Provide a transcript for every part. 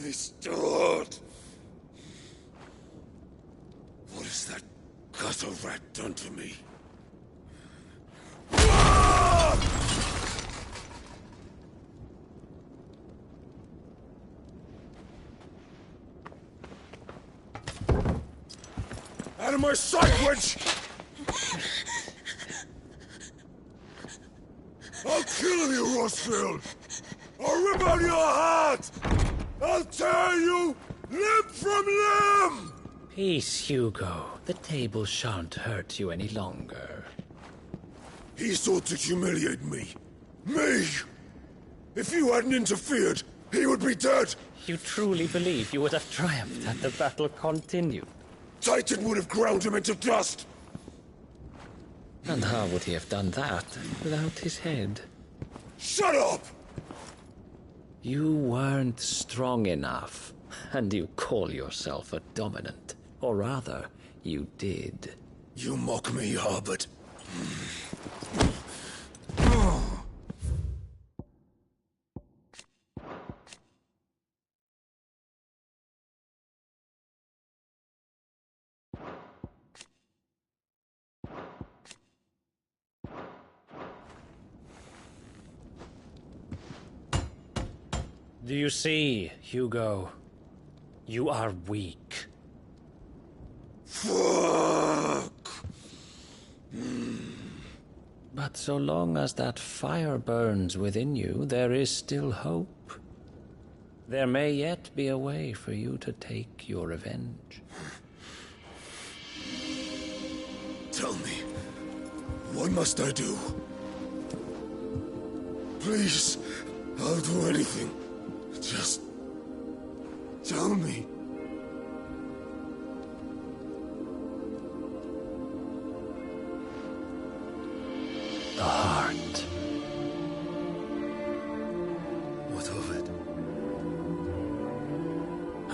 This still hurt. What has that gutter rat done to me? Out of my sight, wench! I'll kill you, Rossfield! I'll rip out your heart! I'll tear you limb from limb! Peace, Hugo. The table shan't hurt you any longer. He sought to humiliate me. Me! If you hadn't interfered, he would be dead! You truly believe you would have triumphed had the battle continued? Titan would have ground him into dust! And how would he have done that without his head? Shut up! You weren't strong enough, and you call yourself a dominant. Or rather, you did. You mock me, Harbert. Do you see, Hugo? You are weak. Fuck! But so long as that fire burns within you, there is still hope. There may yet be a way for you to take your revenge. Tell me, what must I do? Please, I'll do anything. Just tell me. The heart. What of it?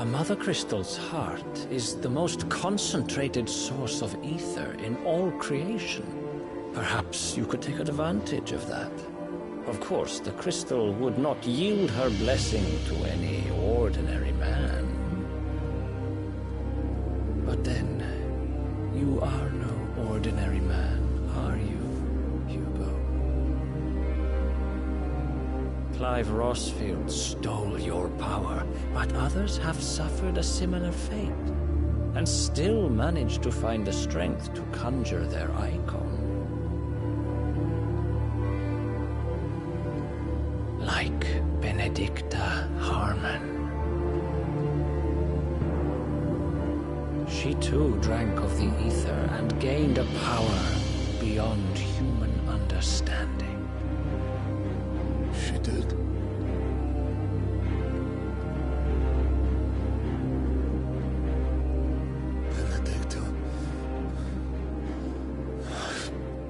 A Mother Crystal's heart is the most concentrated source of ether in all creation. Perhaps you could take advantage of that. Of course, the crystal would not yield her blessing to any ordinary man. But then, you are no ordinary man, are you, Hugo? Clive Rossfield stole your power, but others have suffered a similar fate, and still managed to find the strength to conjure their icon. Like Benedicta Harmon. She too drank of the ether and gained a power beyond human understanding. She did. Benedicta.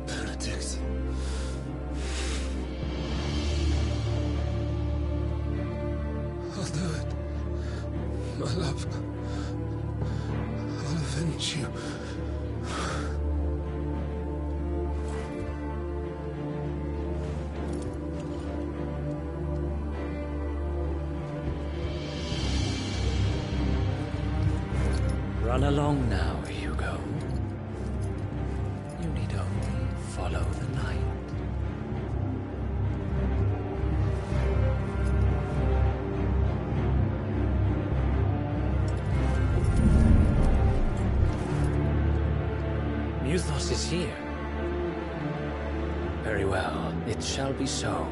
Benedict. I'll do it. My love. I'll avenge you. Run along now, Hugo. You need only follow the light. Muthos is here. Very well, it shall be so.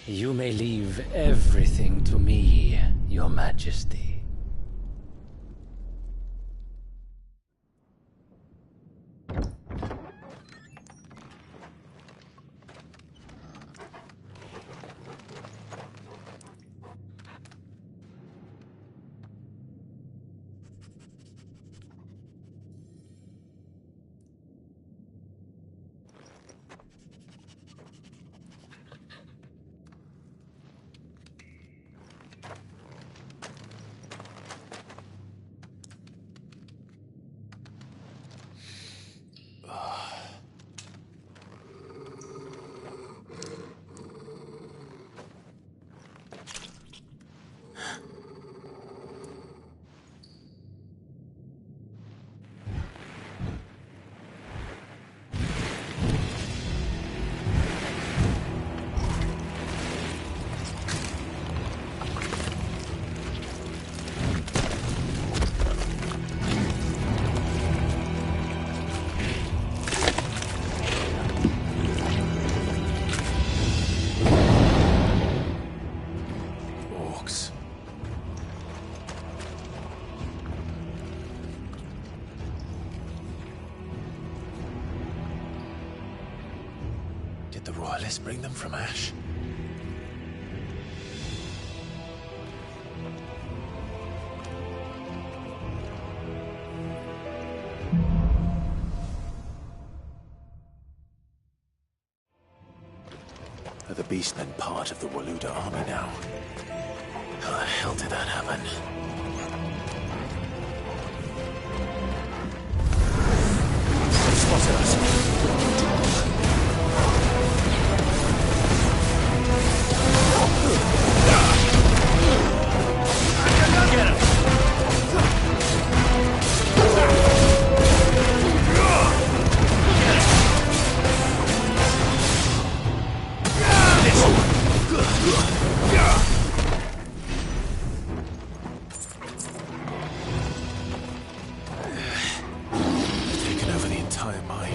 You may leave everything to me, Your Majesty. the royalists bring them from Ash? Are the beastmen part of the Waluda army now? How the hell did that happen? They've spotted us. Taken over the entire mine.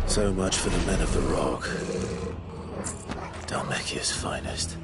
So much for the men of the Rock. Dalmekia's finest.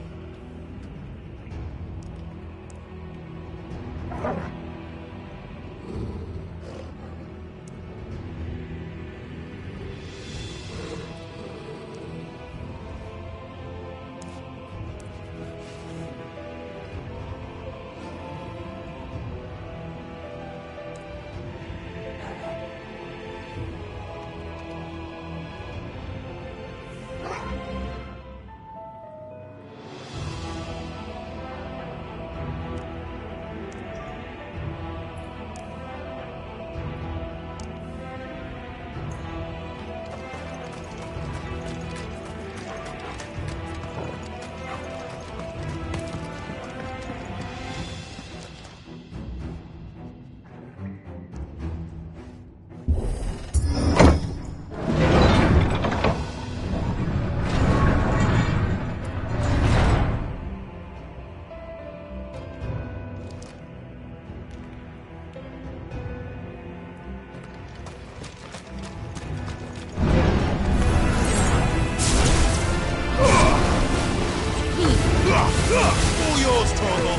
All yours, Torgal!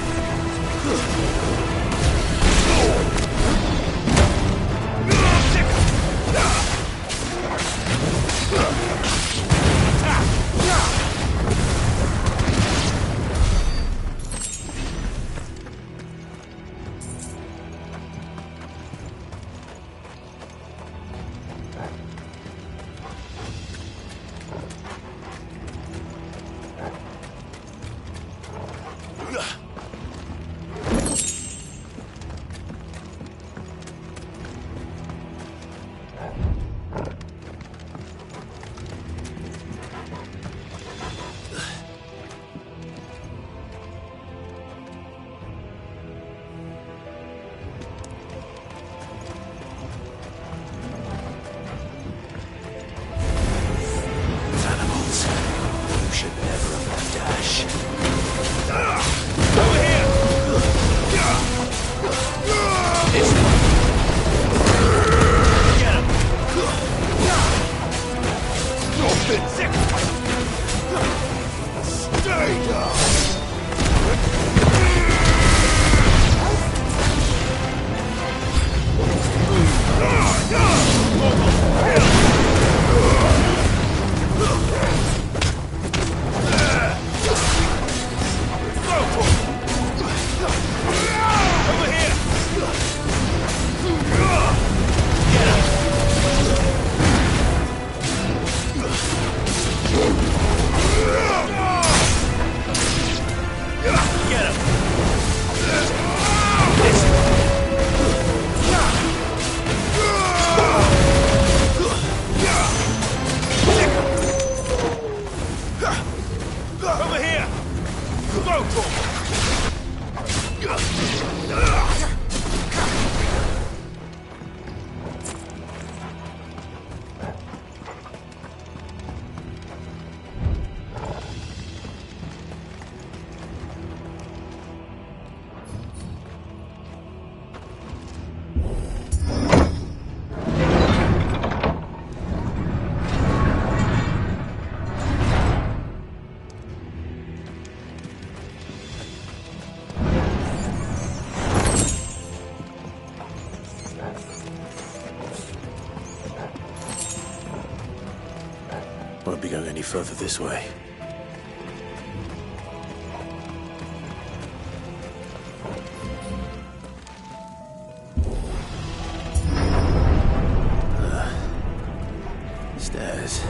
any further this way. Stairs.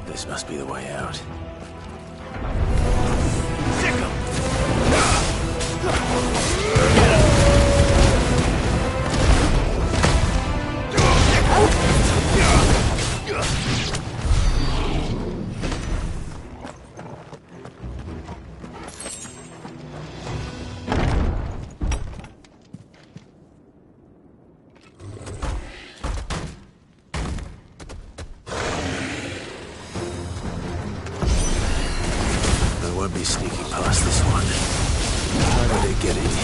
This must be the way out. I won't be sneaking past this one. How did it get in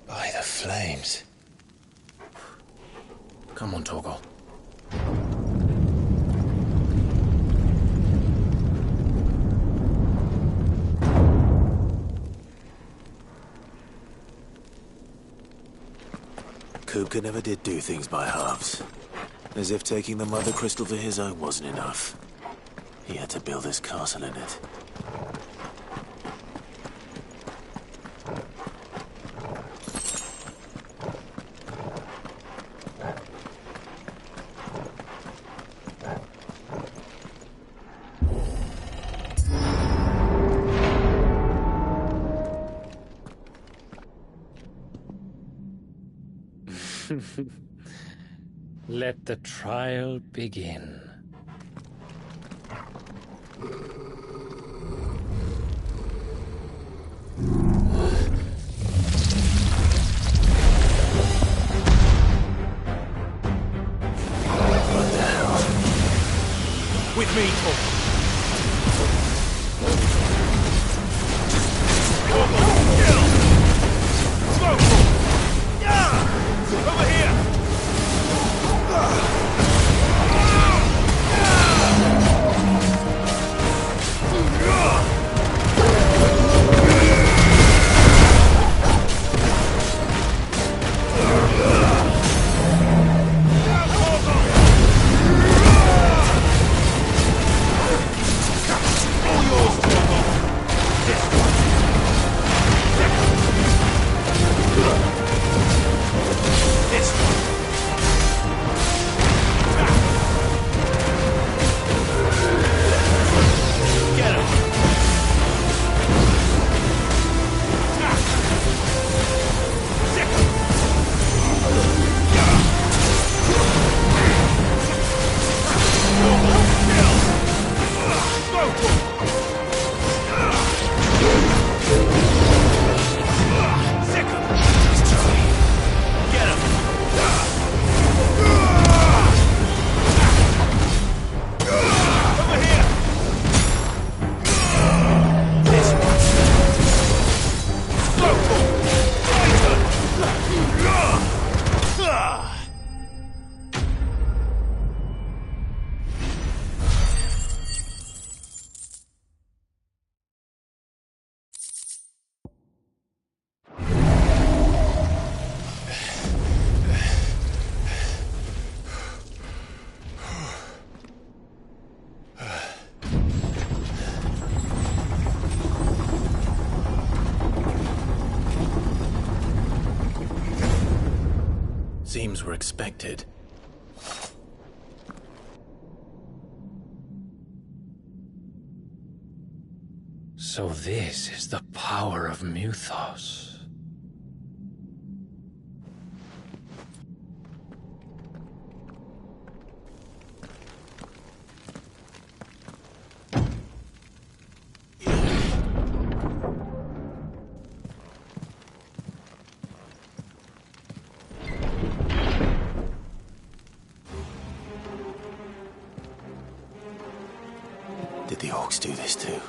By the flames. Come on, Torgal. Kupka never did do things by halves. As if taking the Mother Crystal for his own wasn't enough. He had to build his castle in it. Let the trial begin. What the hell? With me, Torgal. Over here! seems were expected. So this is the power of Muthos. Did the orcs do this too?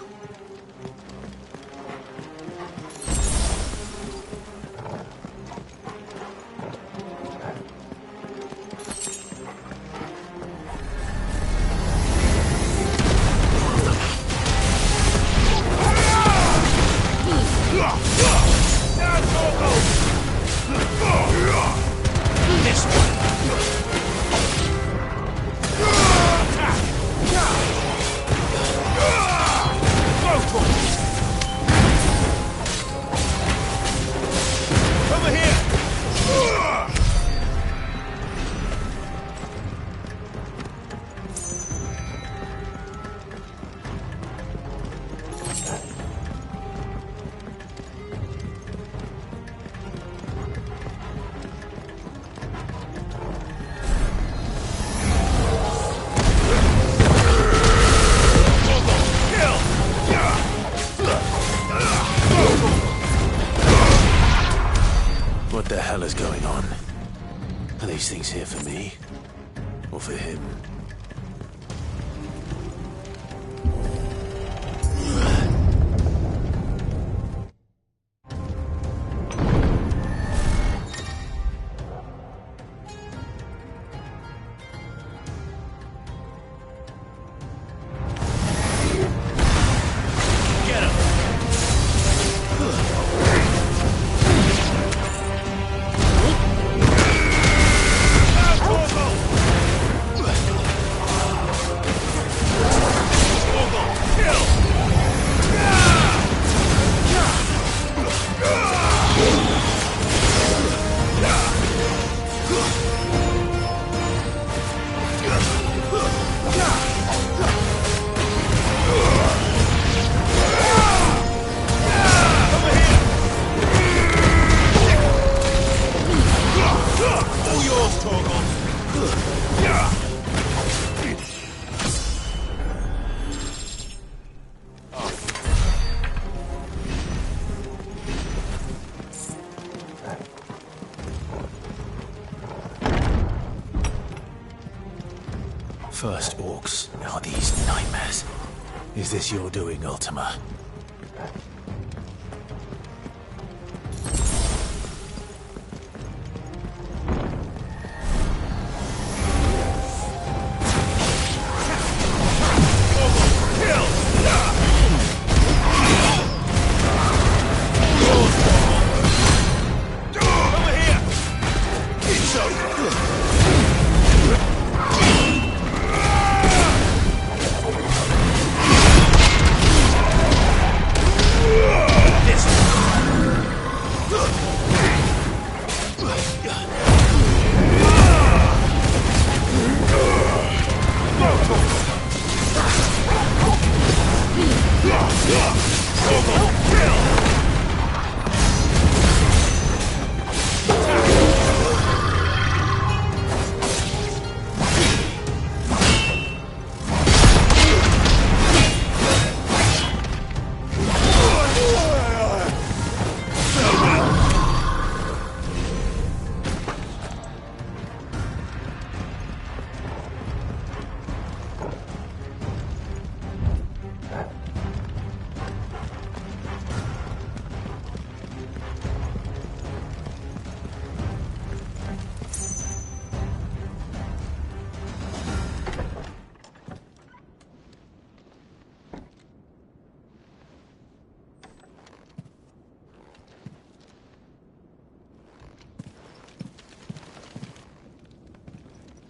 What the hell is going on? Are these things here for me? Or for him? First orcs, now these nightmares. Is this your doing, Ultima?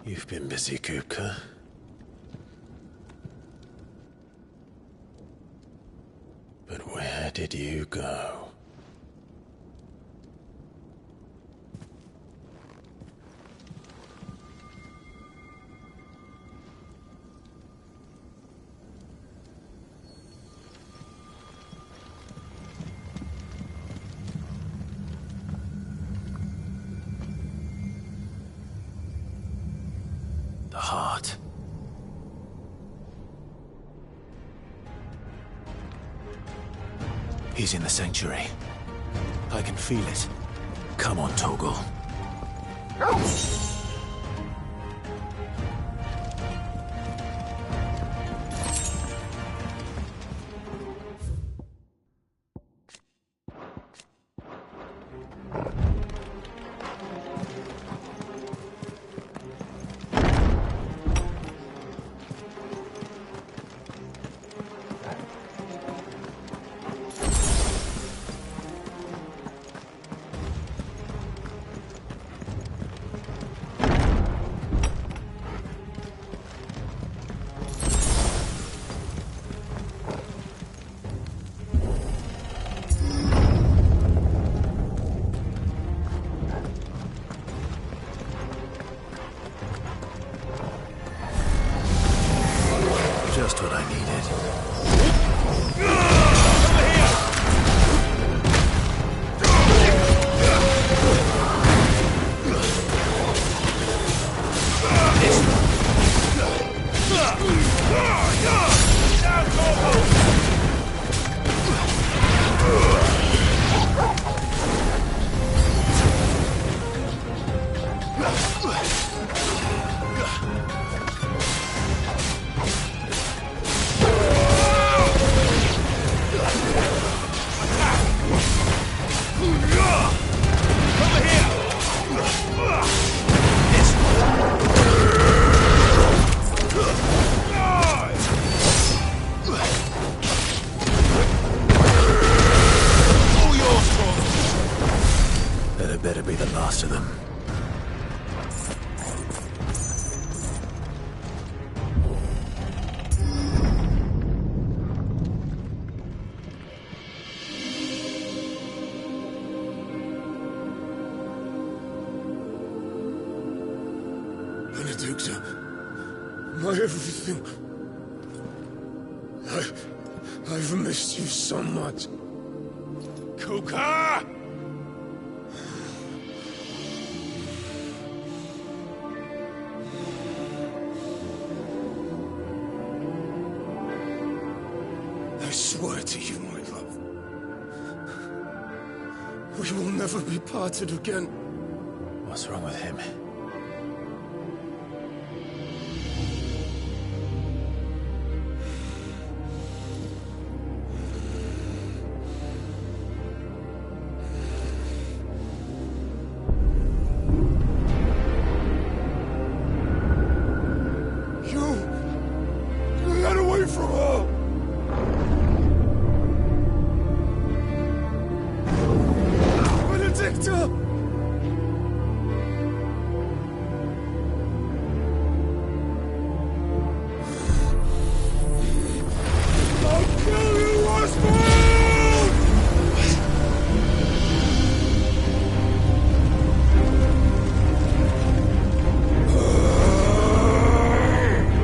You've been busy, Kupka. But where did you go? He's in the sanctuary. I can feel it. Come on, Torgal. Just what I needed. Over here! Down, Torgal! That better be the last of them. Benedicta, my everything. I've missed you so much. Kuka! I swear to you, my love, we will never be parted again. What's wrong with him? You got away from her! Benedicta! I'll kill you, Oswald!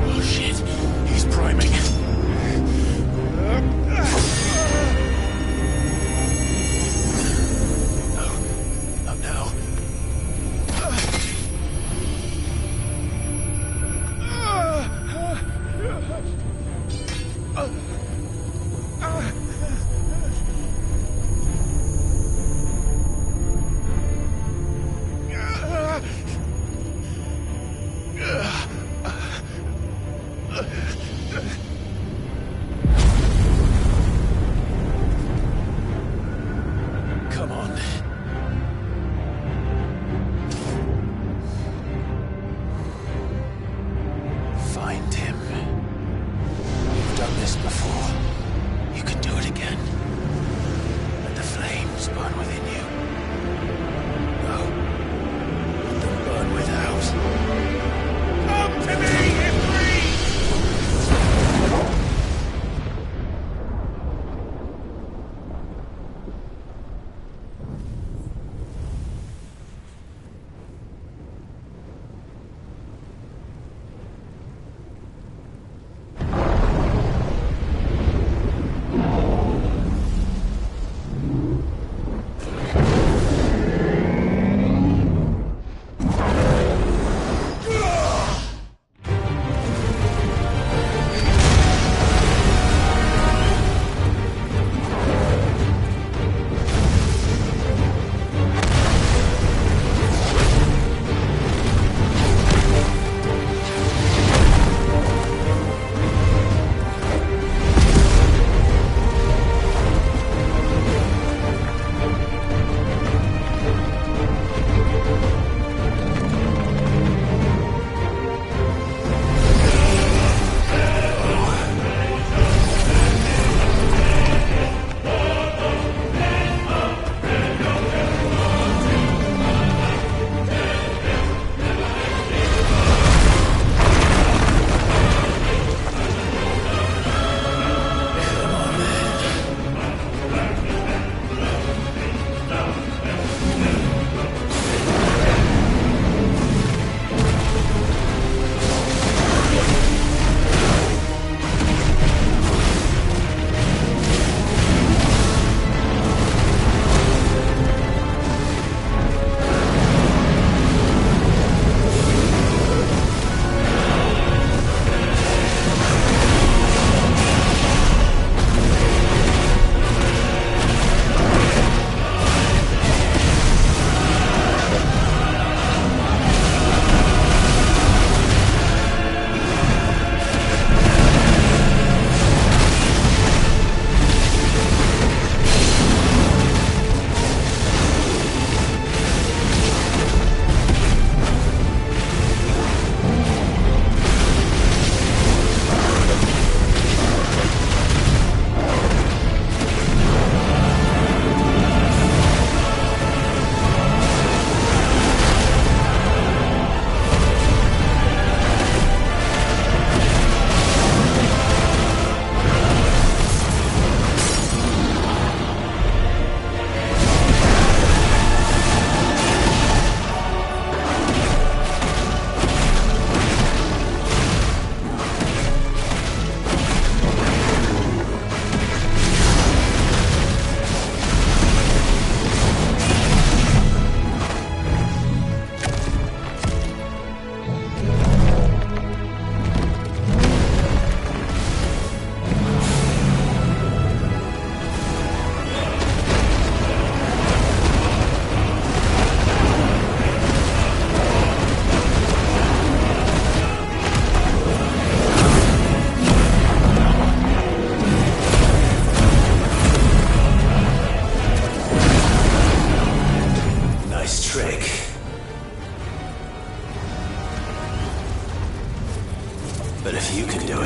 Oh shit, he's priming.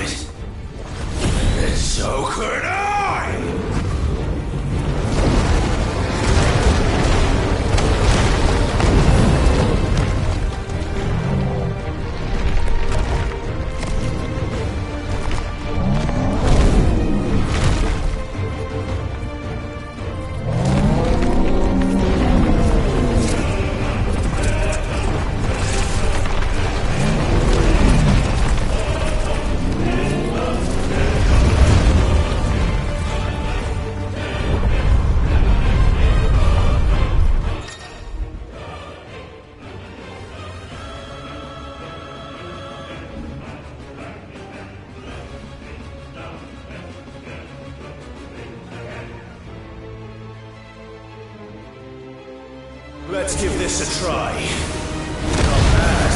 it. And so could I! Let's give this a try. Not bad.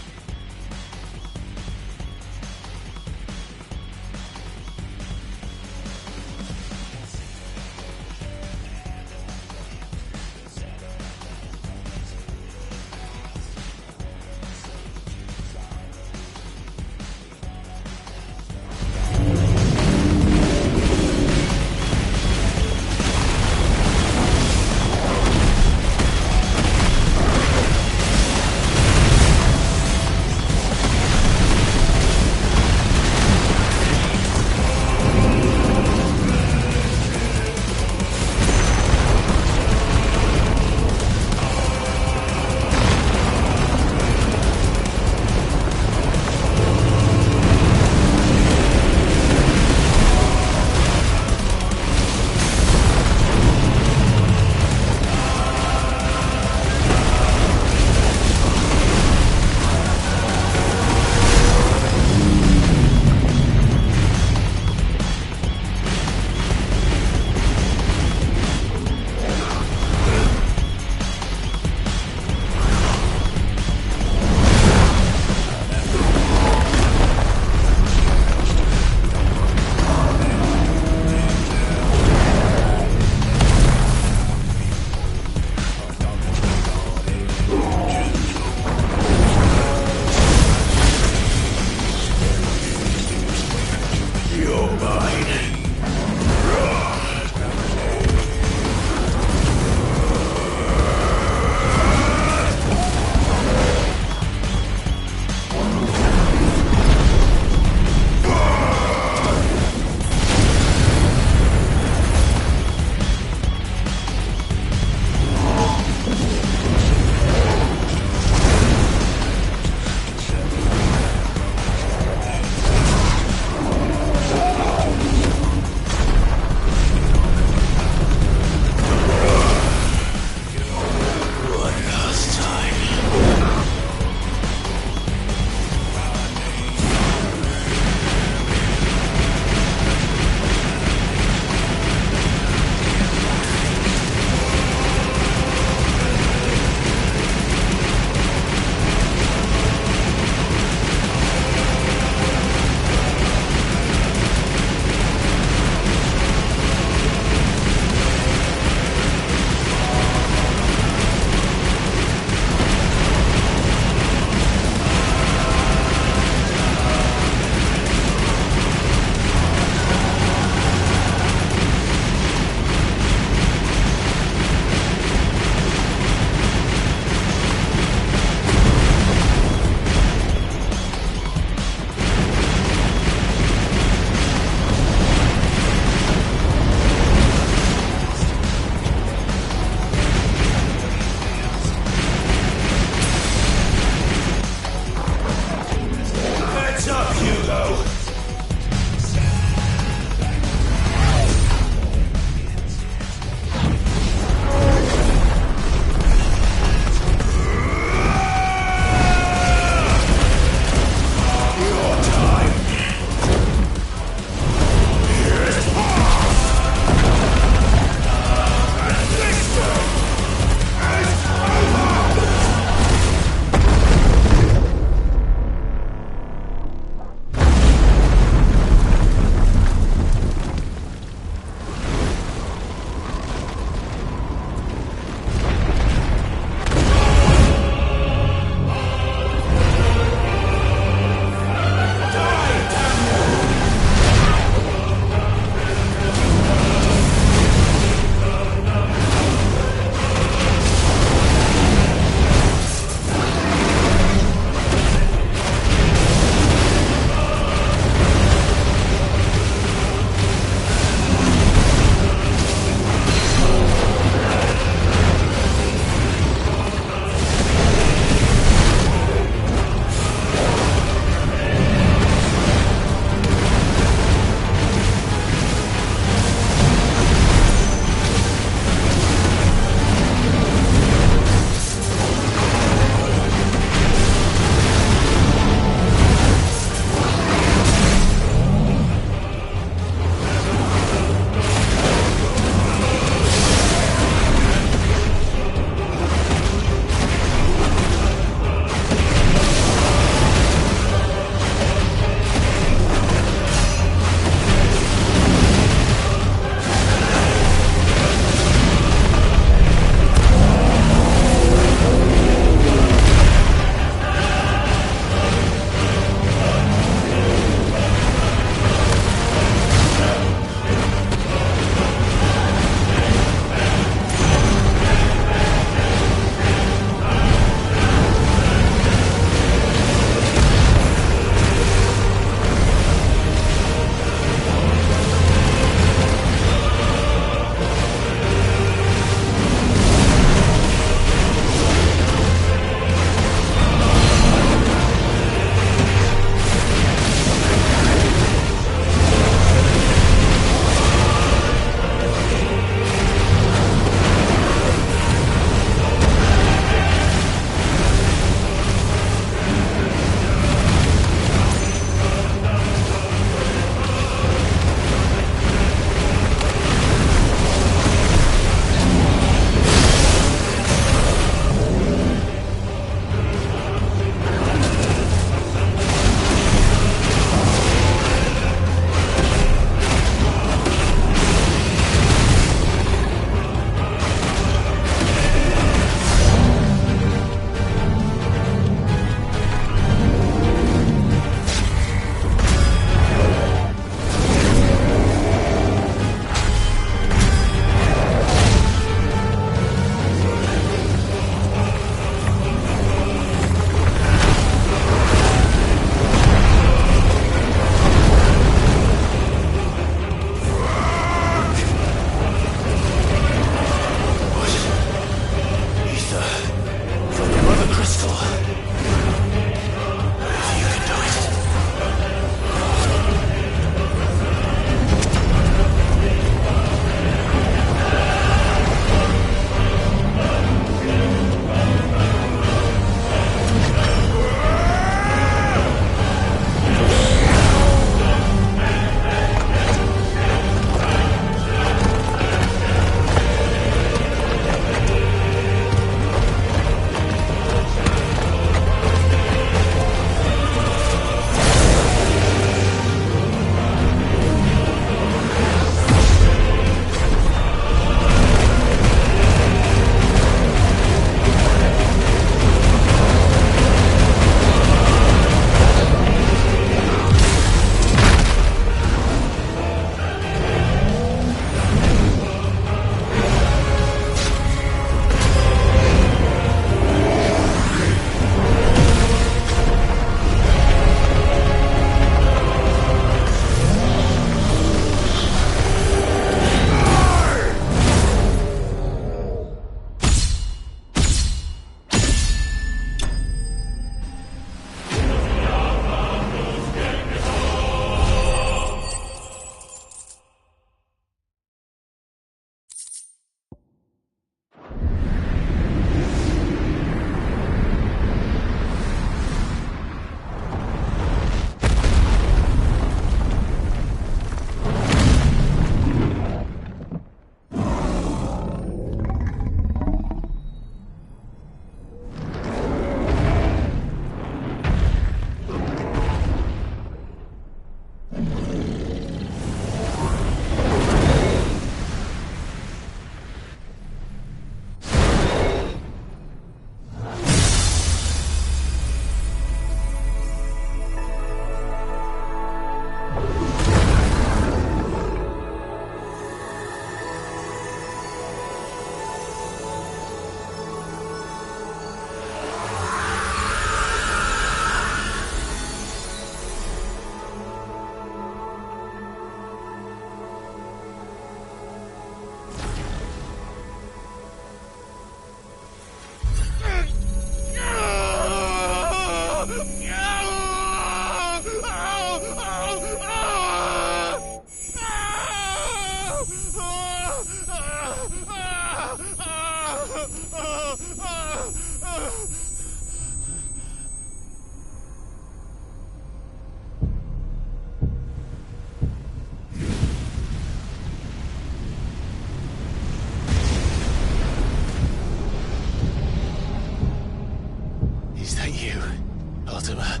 Mortimer.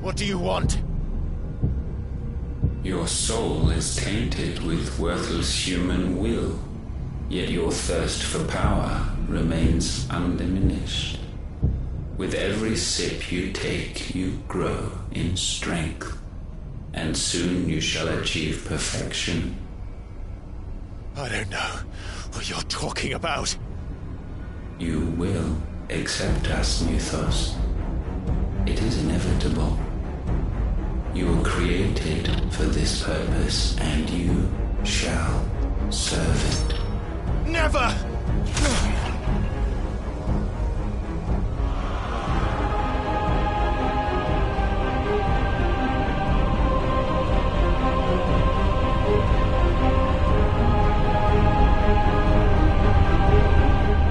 What do you want? Your soul is tainted with worthless human will, yet your thirst for power remains undiminished. With every sip you take, you grow in strength, and soon you shall achieve perfection. I don't know what you're talking about. You will accept us, Mythos. It is inevitable. You were created for this purpose, and you shall serve it. Never!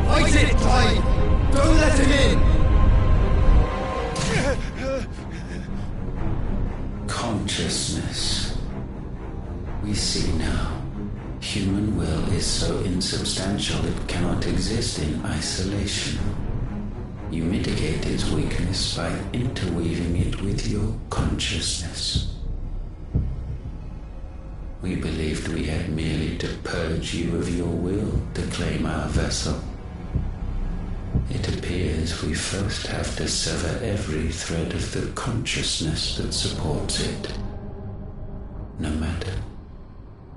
Fight it, Clyde! Don't let him in! Consciousness. We see now. Human will is so insubstantial it cannot exist in isolation. You mitigate its weakness by interweaving it with your consciousness. We believed we had merely to purge you of your will to claim our vessel. It appears we first have to sever every thread of the consciousness that supports it. No matter.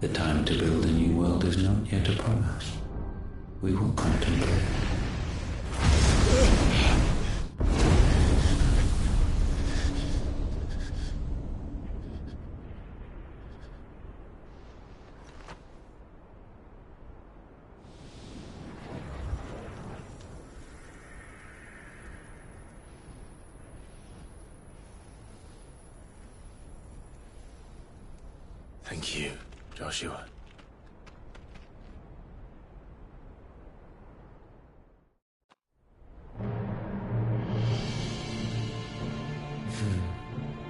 The time to build a new world is not yet upon us. We will contemplate. Thank you, Joshua.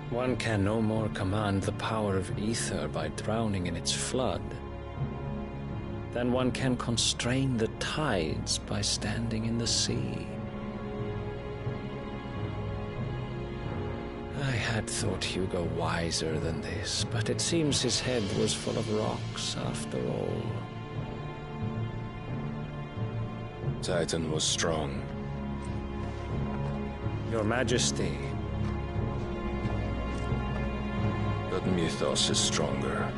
One can no more command the power of ether by drowning in its flood than one can constrain the tides by standing in the sea. I had thought Hugo wiser than this, but it seems his head was full of rocks after all. Titan was strong. Your Majesty. But Mythos is stronger.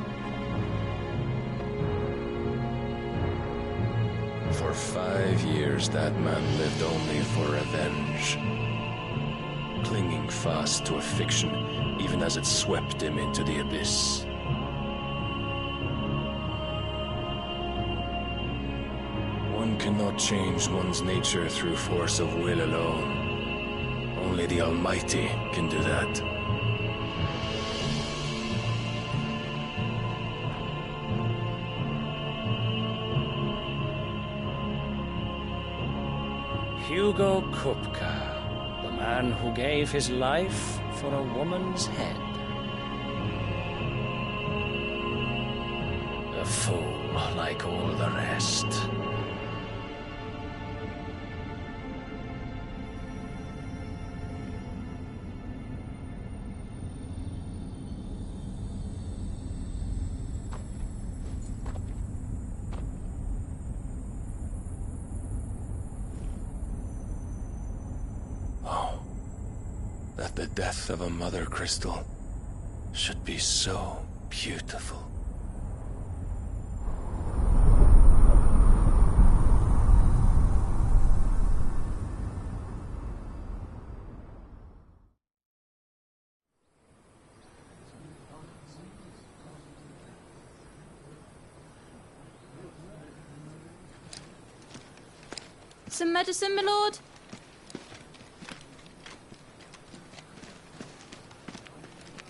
For 5 years, that man lived only for revenge. Clinging fast to a fiction, even as it swept him into the abyss. One cannot change one's nature through force of will alone. Only the Almighty can do that. Hugo Kupka, the man who gave his life for a woman's head. A fool like all the rest. That the death of a mother crystal should be so beautiful. Some medicine, my lord?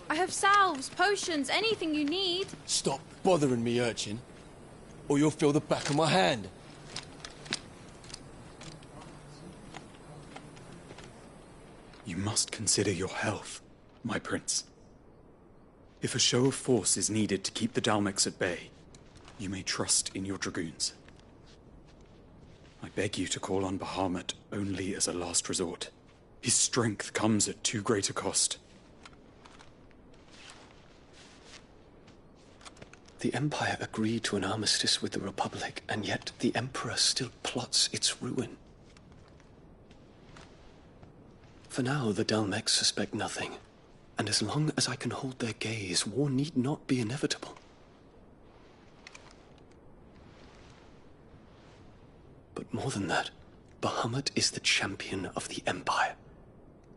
I have salves, potions, anything you need. Stop bothering me, urchin, or you'll feel the back of my hand. You must consider your health, my prince. If a show of force is needed to keep the Dalmex at bay, you may trust in your dragoons. I beg you to call on Bahamut only as a last resort. His strength comes at too great a cost. The Empire agreed to an armistice with the Republic, and yet the Emperor still plots its ruin. For now, the Dalmex suspect nothing, and as long as I can hold their gaze, war need not be inevitable. But more than that, Bahamut is the champion of the Empire.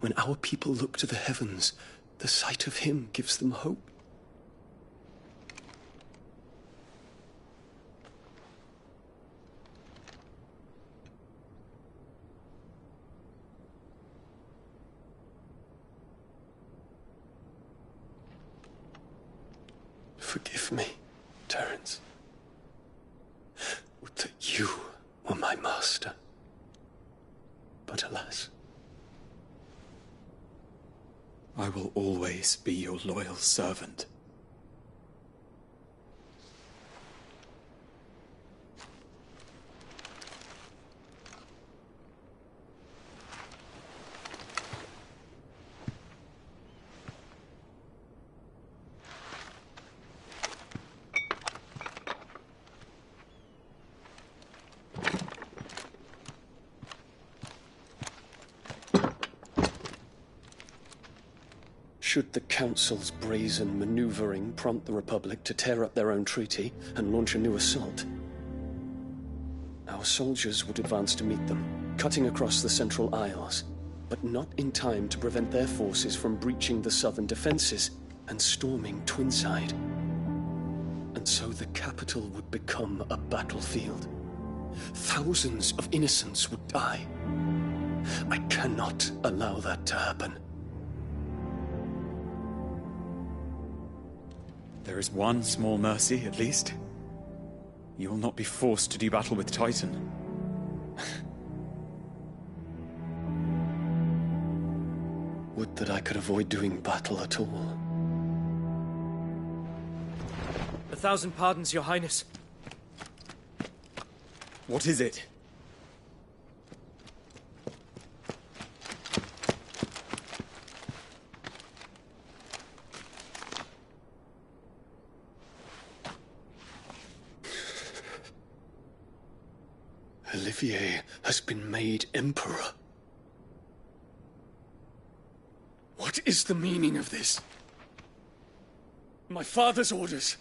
When our people look to the heavens, the sight of him gives them hope. Forgive me, Terence. Would that you were my master. But alas. I will always be your loyal servant. Should the Council's brazen maneuvering prompt the Republic to tear up their own treaty and launch a new assault, our soldiers would advance to meet them, cutting across the Central Isles, but not in time to prevent their forces from breaching the southern defenses and storming Twinside. And so the capital would become a battlefield. Thousands of innocents would die. I cannot allow that to happen. There is one small mercy, at least. You will not be forced to do battle with Titan. Would that I could avoid doing battle at all. 1,000 pardons, Your Highness. What is it? Olivier has been made Emperor. What is the meaning of this? My father's orders.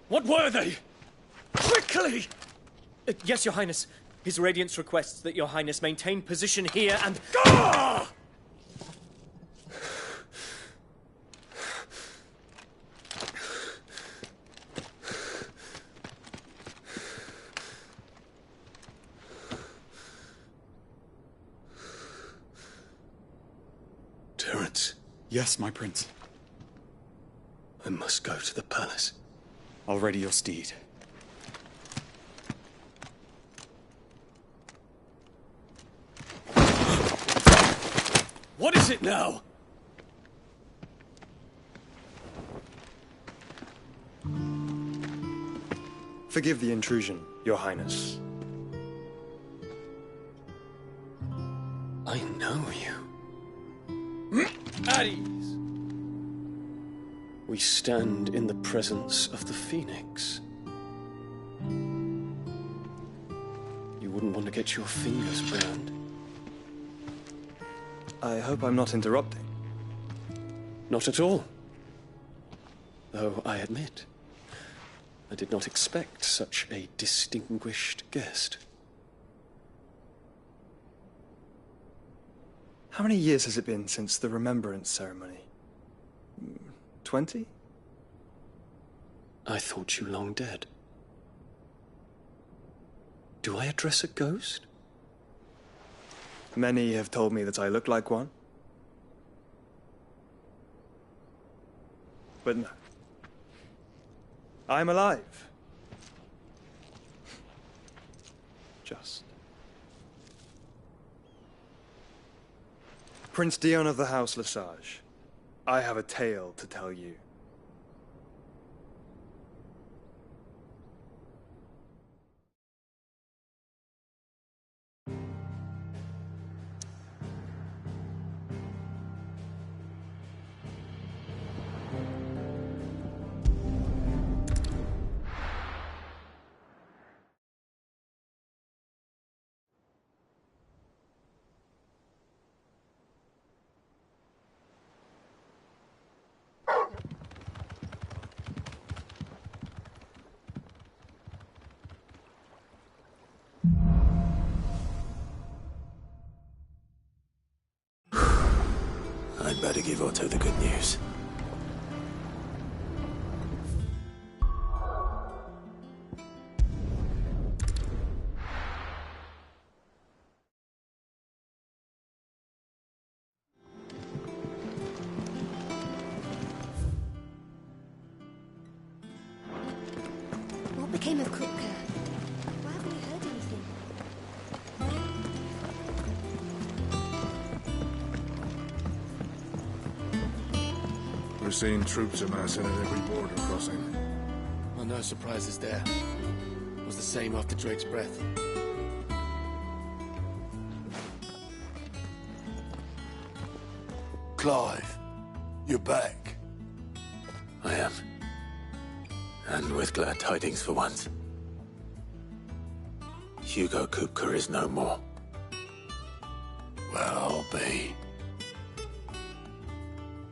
What were they? Quickly! Yes, Your Highness. His Radiance requests that Your Highness maintain position here and... Ah! Terence. Yes, my prince. I must go to the palace. I'll ready your steed. What is it now? Forgive the intrusion, Your Highness. I know you. At ease. We stand in the presence of the Phoenix. You wouldn't want to get your fingers burned. I hope I'm not interrupting. Not at all. Though I admit, I did not expect such a distinguished guest. How many years has it been since the Remembrance ceremony? 20? I thought you long dead. Do I address a ghost? Many have told me that I look like one. But no. I'm alive. Just. Prince Dion of the House Lesage, I have a tale to tell you. I'd better give Otto the good news. What became of Kupka? Why haven't we heard anything? We're seeing troops amassing at every border crossing. Well, no surprises there. It was the same after Drake's breath. Clive, you're back. I am. And with glad tidings for once. Hugo Kupka is no more. Well, I'll be.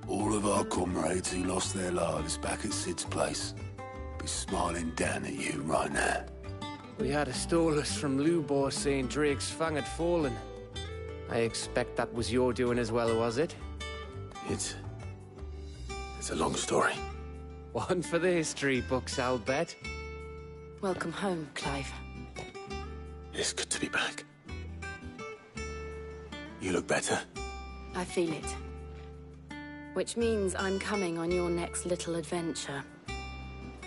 All of our comrades who lost their lives back at Sid's place be smiling down at you right now. We had a stolus from Lubor saying Drake's fang had fallen. I expect that was your doing as well, was it? It's a long story. One for the history books, I'll bet. Welcome home, Clive. It's good to be back. You look better. I feel it. Which means I'm coming on your next little adventure.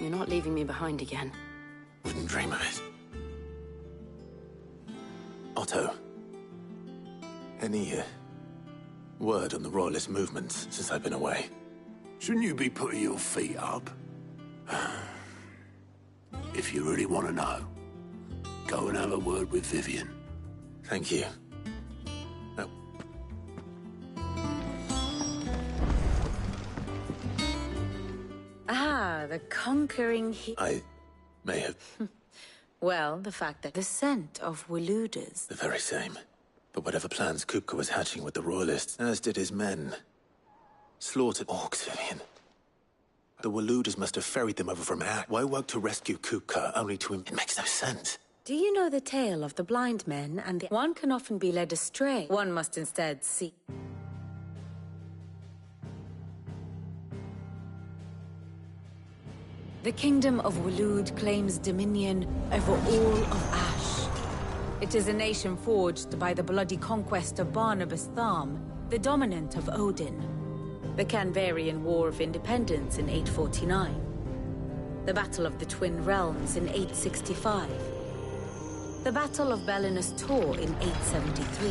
You're not leaving me behind again. Wouldn't dream of it. Otto. Any word on the Royalist movements since I've been away? Shouldn't you be putting your feet up? If you really want to know, go and have a word with Vivian. Thank you. Oh. Ah, the conquering I may have... Well, the fact that the scent of Waludas. The very same. But whatever plans Kupka was hatching with the Royalists, as did his men, slaughtered orcs, Vivian. The Waludas must have ferried them over from Ak. Why work to rescue Kupka, only to... It makes no sense. Do you know the tale of the blind men and the... One can often be led astray. One must instead see... The kingdom of Walud claims dominion over all of Ash. It is a nation forged by the bloody conquest of Barnabas Tharm, the dominant of Odin. The Canvarian War of Independence in 849. The Battle of the Twin Realms in 865. The Battle of Belinus Tor in 873.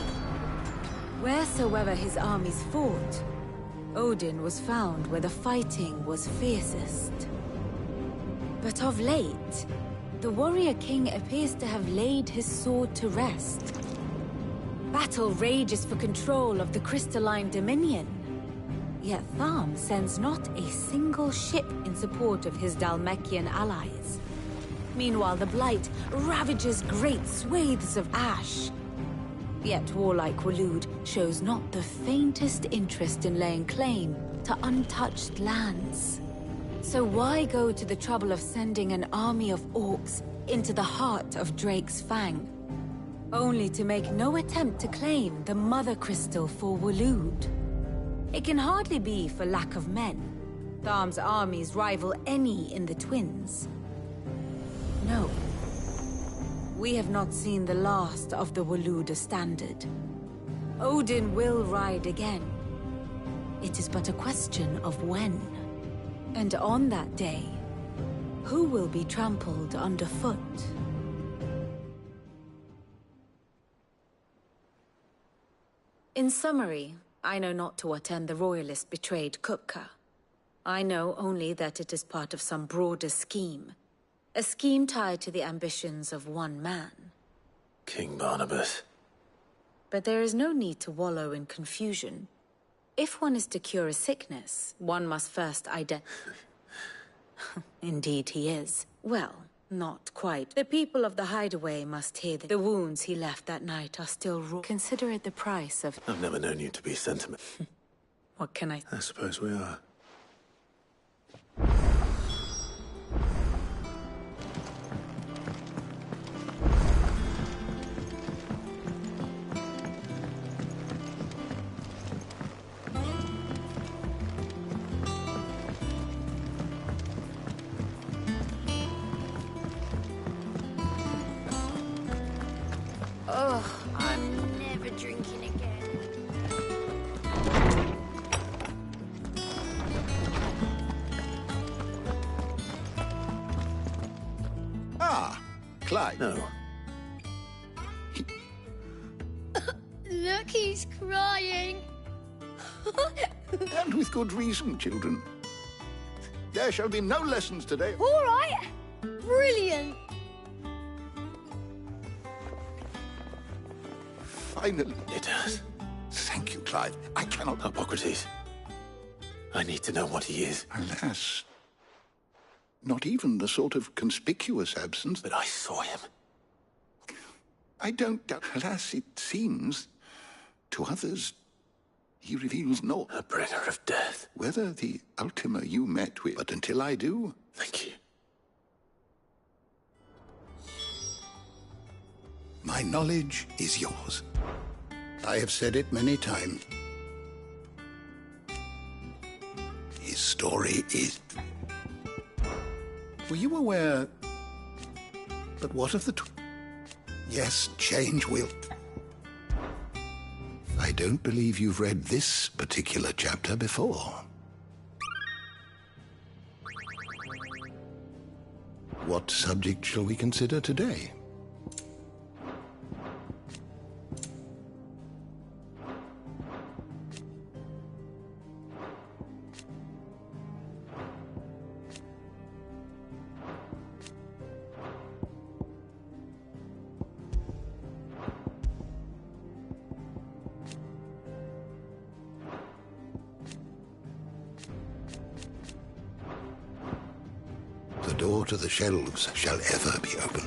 Wheresoever his armies fought, Odin was found where the fighting was fiercest. But of late, the warrior king appears to have laid his sword to rest. Battle rages for control of the crystalline dominion. Yet Tharm sends not a single ship in support of his Dhalmekian allies. Meanwhile, the Blight ravages great swathes of Ash. Yet warlike Walud shows not the faintest interest in laying claim to untouched lands. So why go to the trouble of sending an army of orcs into the heart of Drake's Fang, only to make no attempt to claim the Mother Crystal for Walud? It can hardly be for lack of men. Tharm's armies rival any in the Twins. No. We have not seen the last of the Waluda standard. Odin will ride again. It is but a question of when. And on that day, who will be trampled underfoot? In summary, I know not to what end the Royalists betrayed Kupka. I know only that it is part of some broader scheme. A scheme tied to the ambitions of one man. King Barnabas. But there is no need to wallow in confusion. If one is to cure a sickness, one must first Indeed he is. Well, not quite. The people of the Hideaway must hear that the wounds he left that night are still raw. Consider it the price of... I've never known you to be sentiment. What can I... I suppose we are. Clive. No. Look, he's crying. And with good reason, children. There shall be no lessons today. All right. Brilliant. Finally. It does. Thank you, Clive. I cannot... Hippocrates. I need to know what he is. Alas. Not even the sort of conspicuous absence. But I saw him. I don't doubt. Alas, it seems, to others, he reveals naught. A bringer of death. Whether the Ultima you met with, but until I do... Thank you. My knowledge is yours. I have said it many times. His story is... Were you aware... But what of the... Yes, change will... I don't believe you've read this particular chapter before. What subject shall we consider today? The door to the shelves shall ever be open.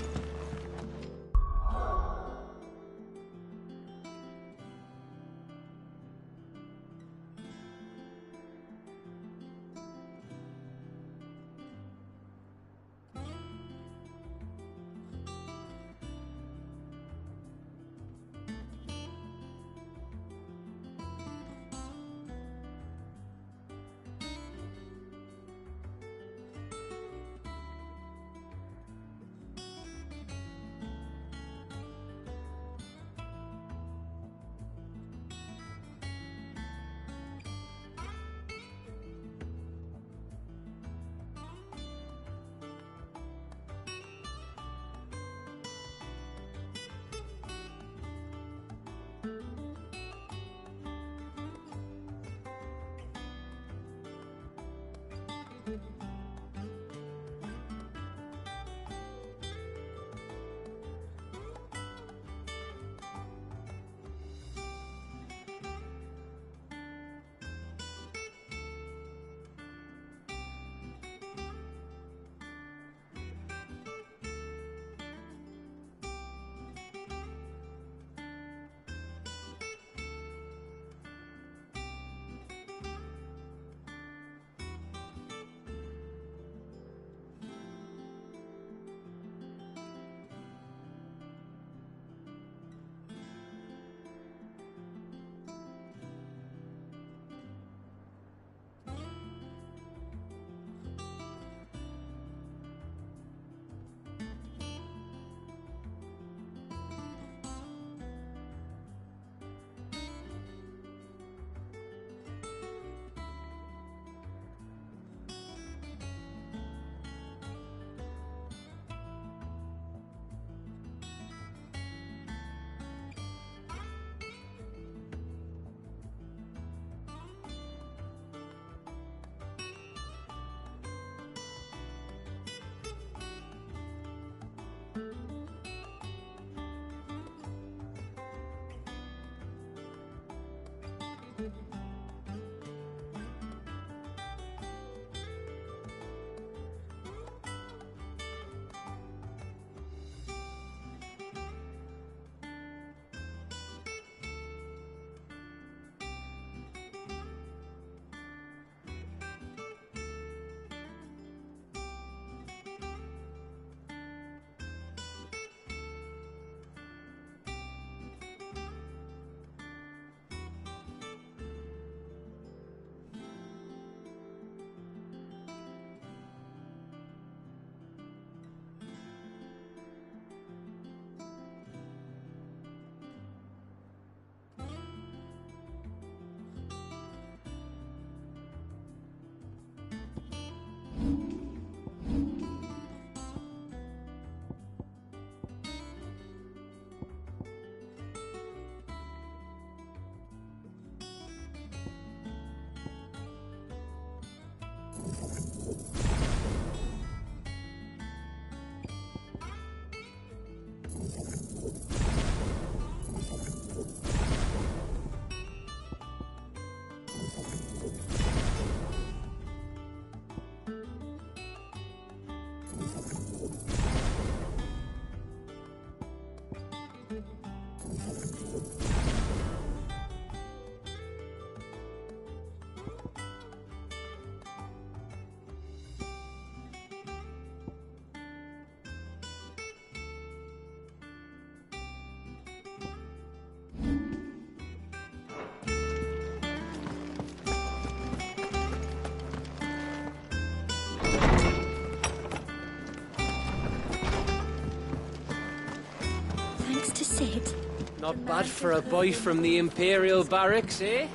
Thanks to Sid. Not bad for a boy from the Imperial Barracks, eh?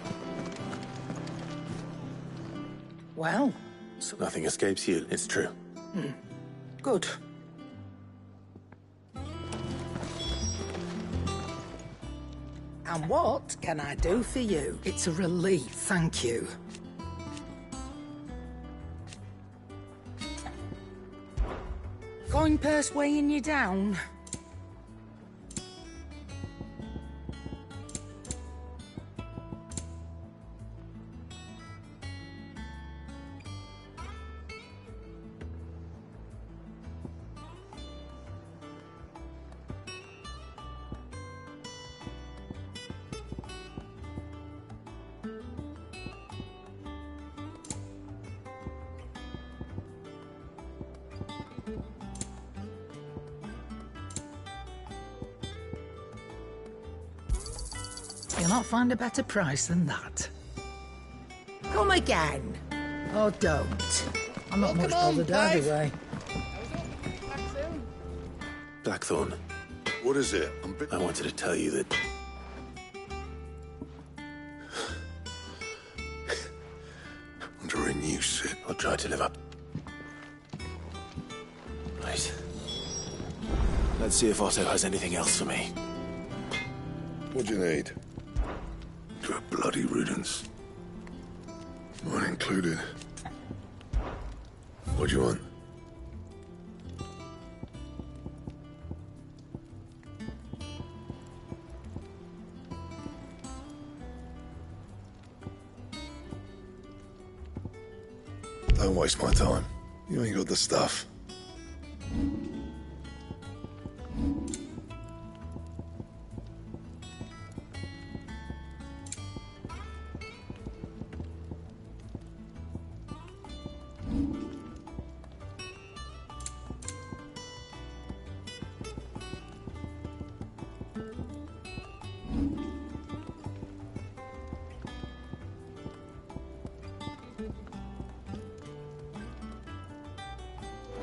Well, Nothing escapes you, it's true. good. And what can I do for you? It's a relief, thank you. Coin purse weighing you down? You'll not find a better price than that. Come again. Or don't. I'm not much bothered either way. Blackthorn. What is it? I wanted to tell you that... Under a new Sid. I'll try to live up. Right. Let's see if Otto has anything else for me. What do you need? To a bloody riddance. Mine included. What do you want? Don't waste my time. You ain't got the stuff.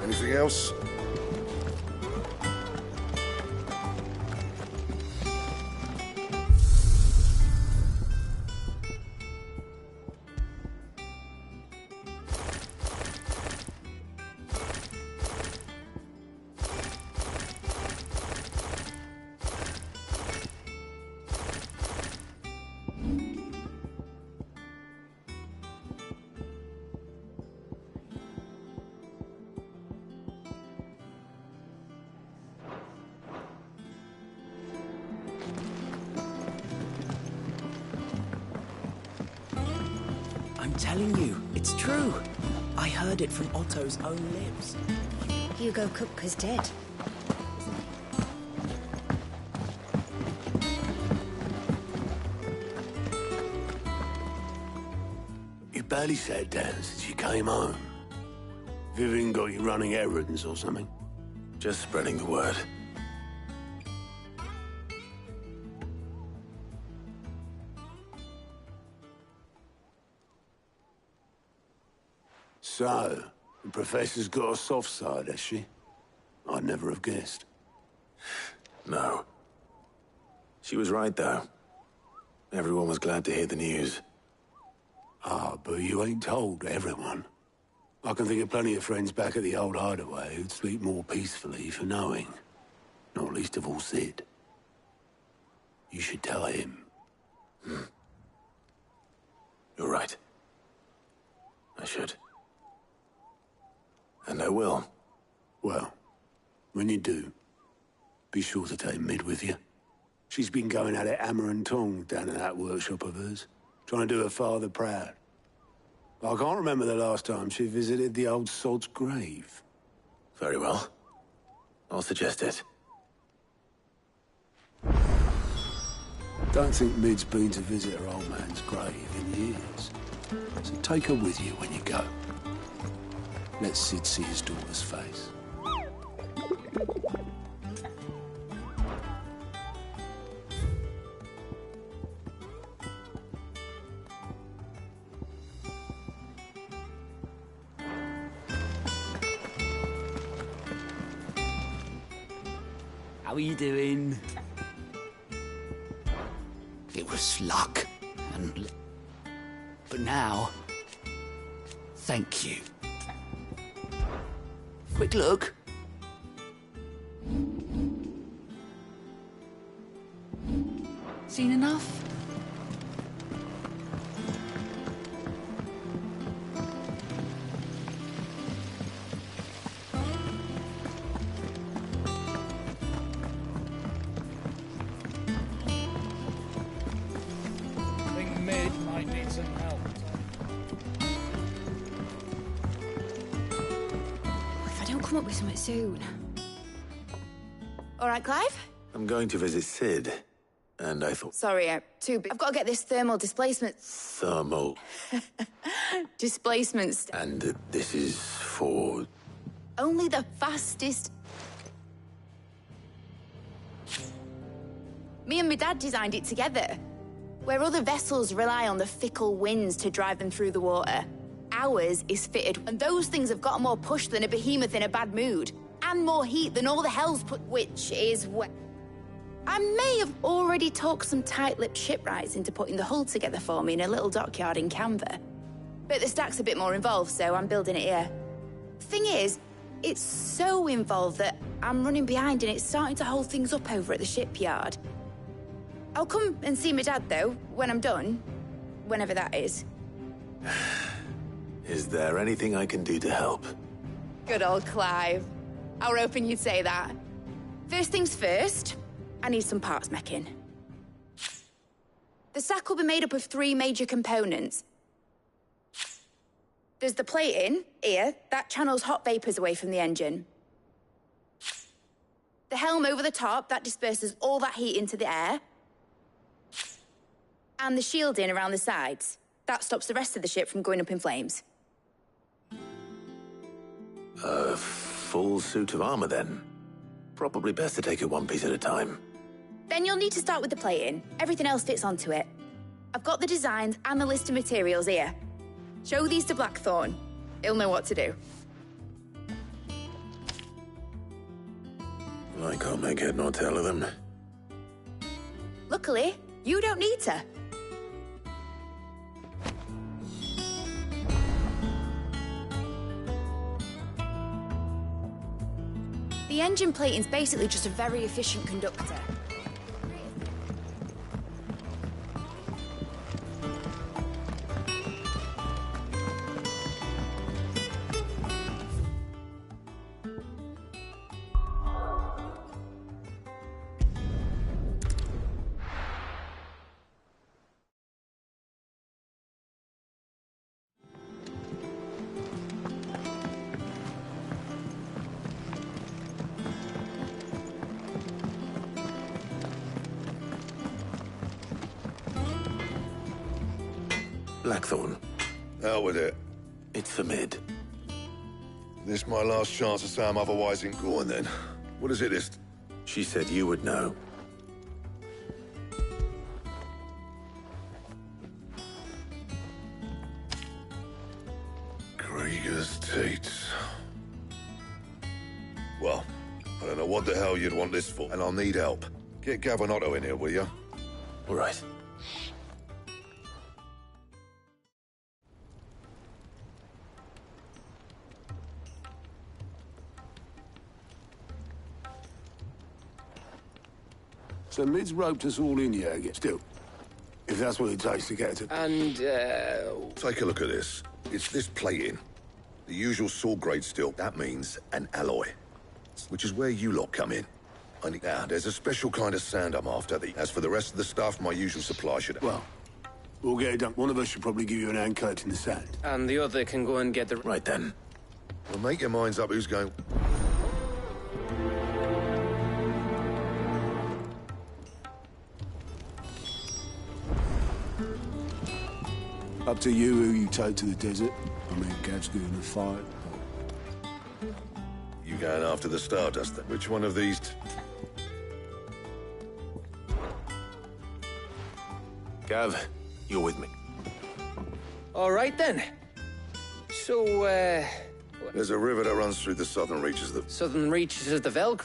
Anything else? I'm telling you, it's true. I heard it from Otto's own lips. Hugo Cook is dead. You barely sat down since you came home. Vivian got you running errands or something? Just spreading the word. So, the Professor's got a soft side, has she? I'd never have guessed. No. She was right, though. Everyone was glad to hear the news. Ah, but you ain't told everyone. I can think of plenty of friends back at the old hideaway who'd sleep more peacefully for knowing. Not least of all Sid. You should tell him. You're right. I should. And I will. Well, when you do, be sure to take Mid with you. She's been going at it hammer and tong down in that workshop of hers. Trying to do her father proud. I can't remember the last time she visited the old sod's grave. Very well. I'll suggest it. Don't think Mid's been to visit her old man's grave in years. So take her with you when you go. Let Sid see his daughter's face. How are you doing? It was luck, but now, thank you. Quick look. Seen enough? Come up with something soon. All right, Clive? I'm going to visit Sid, and I thought... Sorry, I've got to get this thermal displacement... Thermal... displacement... And this is for... Only the fastest... Me and my dad designed it together. Where other vessels rely on the fickle winds to drive them through the water, ours is fitted, and those things have got more push than a behemoth in a bad mood, and more heat than all the hells put, which is where... I may have already talked some tight-lipped shipwrights into putting the hull together for me in a little dockyard in Canva. But the stack's a bit more involved, so I'm building it here. Thing is, it's so involved that I'm running behind and it's starting to hold things up over at the shipyard. I'll come and see my dad, though, when I'm done. Whenever that is. Is there anything I can do to help? Good old Clive. I were hoping you'd say that. First things first, I need some parts meching. The sack will be made up of 3 major components. There's the plating, here, that channels hot vapors away from the engine. The helm over the top, that disperses all that heat into the air. And the shielding around the sides. That stops the rest of the ship from going up in flames. A full suit of armor, then. Probably best to take it one piece at a time. Then you'll need to start with the plating. Everything else fits onto it. I've got the designs and the list of materials here. Show these to Blackthorn. He'll know what to do. I can't make head nor tail of them. Luckily, you don't need to. The engine plating's basically just a very efficient conductor. Blackthorn. Out with it. It's for Mid. This my last chance to say I'm otherwise in going, then. What is it, this? She said you would know. Krieger's Tates. Well, I don't know what the hell you'd want this for, and I'll need help. Get Gavin Otto in here, will ya? All right. So Mid's roped us all in here again. Still, if that's what it takes to get to... And, Take a look at this. It's this plating. The usual sword grade steel. That means an alloy. Which is where you lot come in. Now, there's a special kind of sand I'm after. As for the rest of the stuff, my usual supply should... Well, We'll get it done. One of us should probably give you an hand collecting the sand. And the other can go and get the... Right then. Well, make your minds up who's going... Up to you who you take to the desert. I mean, Gav's good enough fight. You going after the Stardust then? Which one of these... Gav, you're with me. All right, then. So, There's a river that runs through the southern reaches of the... southern reaches of the Velk.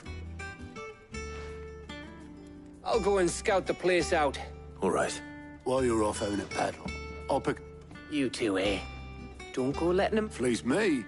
I'll go and scout the place out. All right. While you're off having a paddle, I'll pick... You two, eh? Don't go letting him... Fleece me.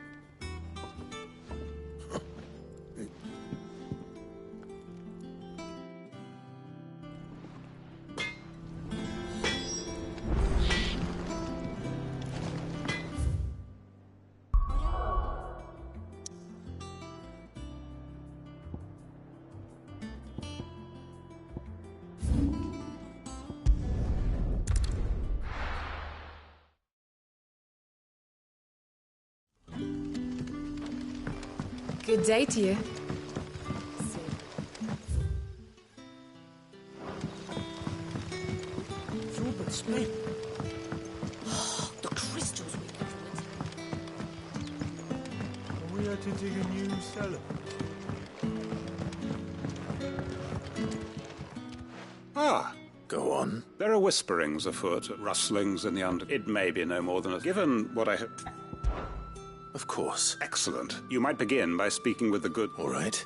Good day to you. It's all but split. The crystals we get from it. We had to dig a new cellar. Ah. Go on. There are whisperings afoot, rustlings in the under... It may be no more than a... Given what I have... Of course. Excellent. You might begin by speaking with the good... All right.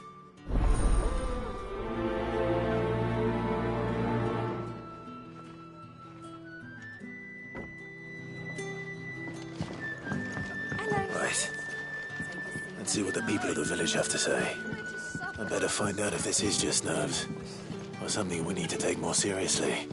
Right. Let's see what the people of the village have to say. I better find out if this is just nerves, or something we need to take more seriously.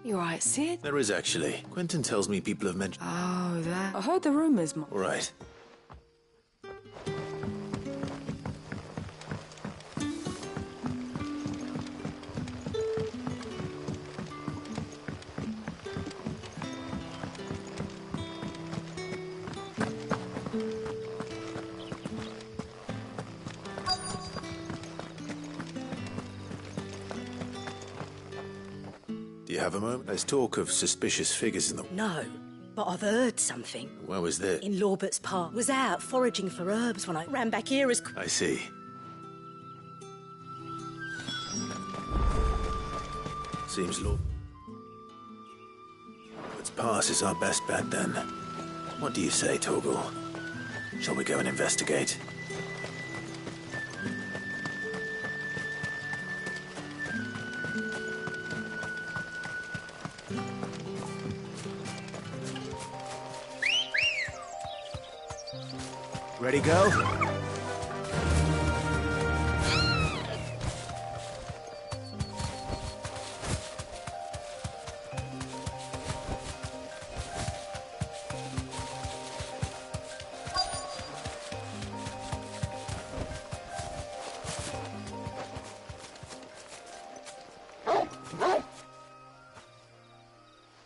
You alright, Sid? There is actually. Quentin tells me people have mentioned... Oh, that. I heard the rumours, Mum. All right. Do you have a moment? There's talk of suspicious figures in the... No, but I've heard something. Where was this? In Lorbert's Park. Was out foraging for herbs when I ran back here as... I see. Seems Lorbert's Pass is our best bet then. What do you say, Torgal? Shall we go and investigate? Ready, go?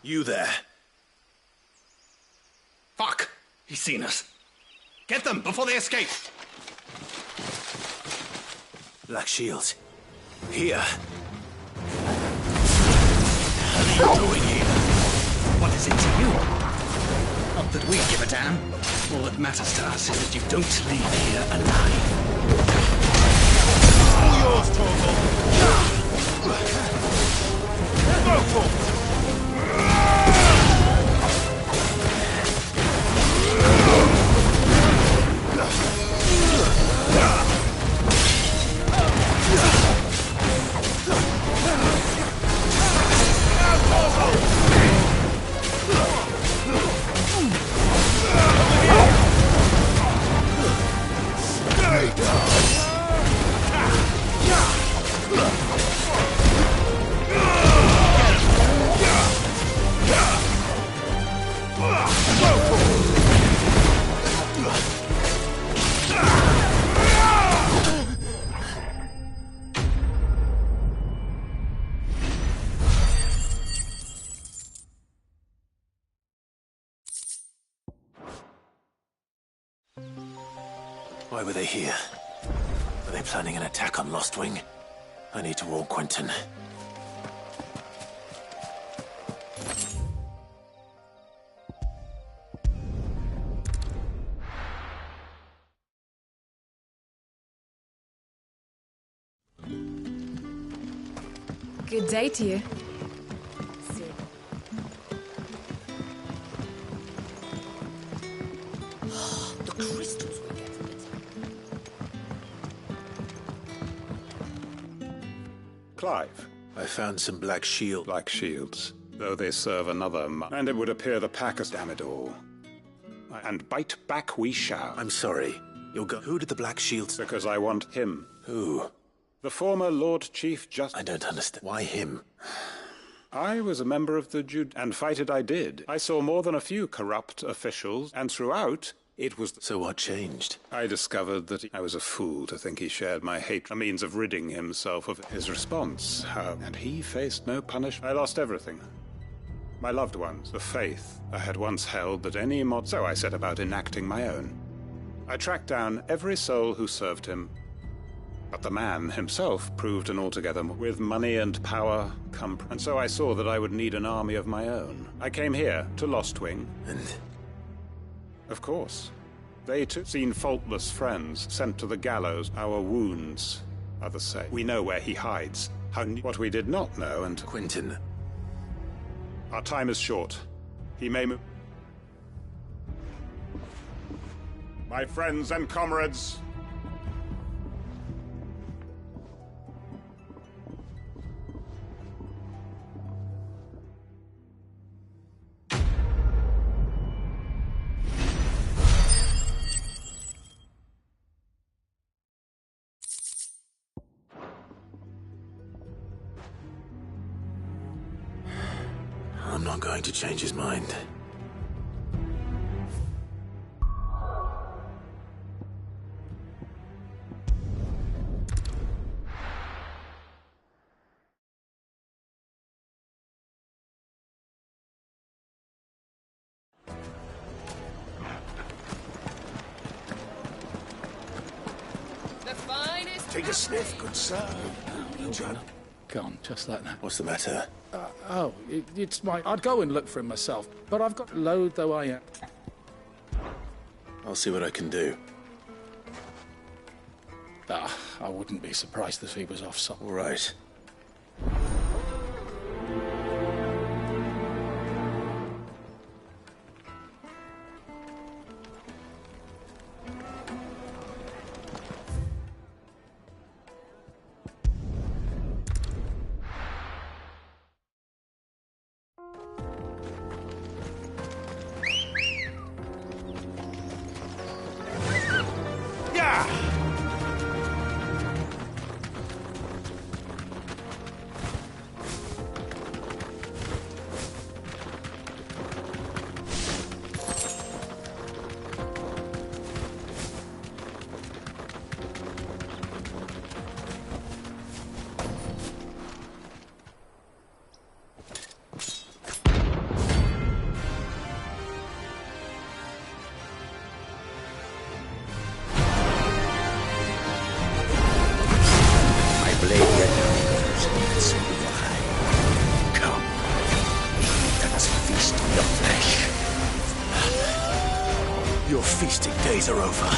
You there. Fuck! He's seen us. Get them before they escape! Black Shields. Here. What are you doing here? What is it to you? Not that we give a damn. All that matters to us is that you don't leave here alive. All yours, Torgal! Go for it! Why were they here? Were they planning an attack on Lostwing? I need to warn Quentin. Good day to you. The crystals we get from it. Clive. I found some black shield. Black shields. Though they serve another and it would appear the pack has damn it all. And bite back we shall. I'm sorry. You'll go. Who did the black shields? Because I want him. Who? The former Lord Chief Justice. I don't understand. Why him? I was a member of the and fight it I did. I saw more than a few corrupt officials, and throughout, it was... So what changed? I discovered that I was a fool to think he shared my hate, a means of ridding himself of his response. And he faced no punishment. I lost everything. My loved ones, the faith I had once held that any mod... So I set about enacting my own. I tracked down every soul who served him, but the man himself proved an altogether with money and power come... And so I saw that I would need an army of my own. I came here to Lostwing. And? Of course. They too seen faultless friends sent to the gallows. Our wounds, others say. We know where he hides. What we did not know and... Quentin. Our time is short. He may move... My friends and comrades... I'm not going to change his mind. Take a sniff, good sir. John. Gone, just like that. What's the matter? It's my... I'd go and look for him myself, but I've got load though I am. I'll see what I can do. I wouldn't be surprised if he was off something. All right. Your feasting days are over.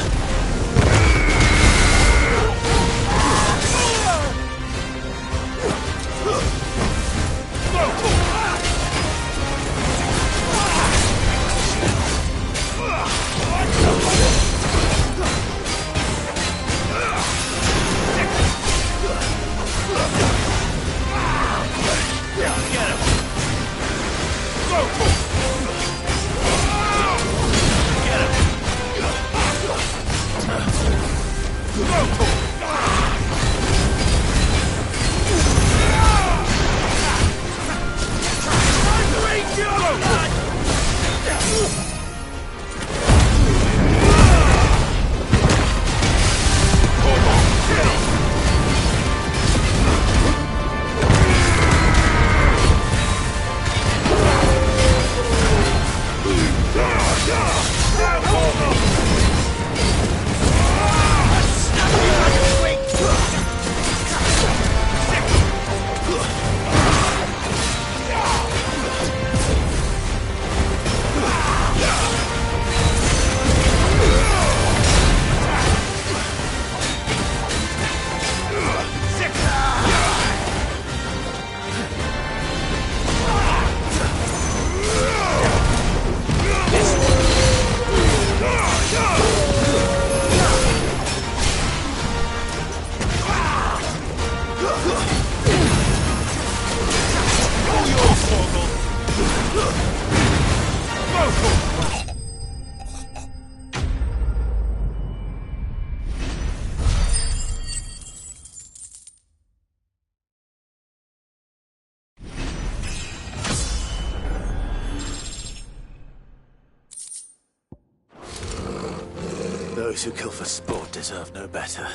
Those who kill for sport deserve no better.